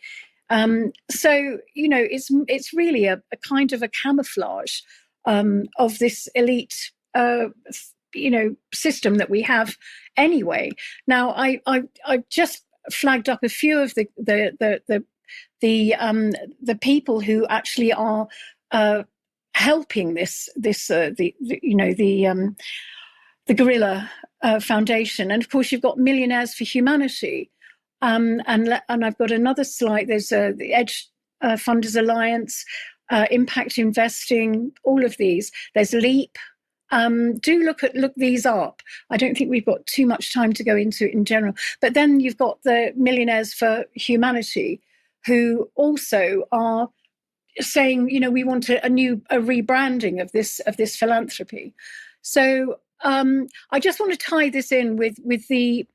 So, it's really a kind of a camouflage of this elite system that we have anyway. Now, I just flagged up a few of the people who actually are helping Guerrilla Foundation. And of course, you've got Millionaires for Humanity. And I've got another slide. There's the Edge Funders Alliance, Impact Investing, all of these. There's LEAP. Do look these up. I don't think we've got too much time to go into it in general. But then you've got the Millionaires for Humanity, who also are saying, we want a rebranding of this philanthropy. So I just want to tie this in with the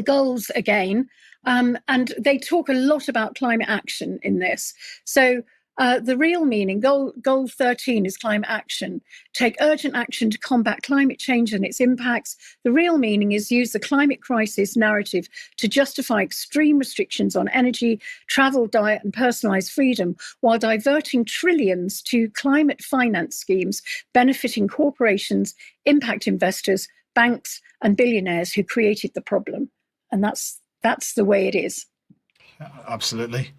goals again. And they talk a lot about climate action in this. So the real meaning, goal 13 is climate action. Take urgent action to combat climate change and its impacts. The real meaning is use the climate crisis narrative to justify extreme restrictions on energy, travel, diet, and personalized freedom, while diverting trillions to climate finance schemes benefiting corporations, impact investors, banks, and billionaires who created the problem. And that's the way it is. Absolutely.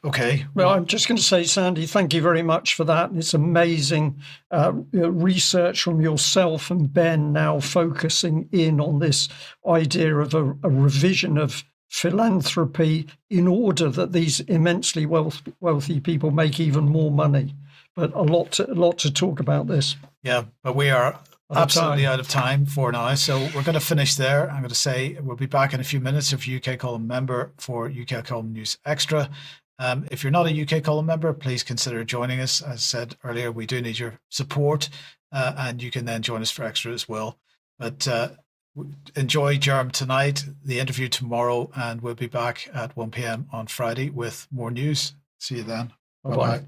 Okay. Well, I'm just going to say, Sandi, thank you very much for that. It's amazing research from yourself and Ben now focusing in on this idea of a revision of philanthropy in order that these immensely wealthy people make even more money. But a lot to talk about this. Yeah, but we are absolutely out of time for now. So we're going to finish there. I'm going to say we'll be back in a few minutes if you're a UK Column member for UK Column News Extra. If you're not a UK Column member, please consider joining us. As I said earlier, we do need your support, and you can then join us for Extra as well. But enjoy Germ tonight, the interview tomorrow, and we'll be back at 1 p.m. on Friday with more news. See you then. Bye-bye.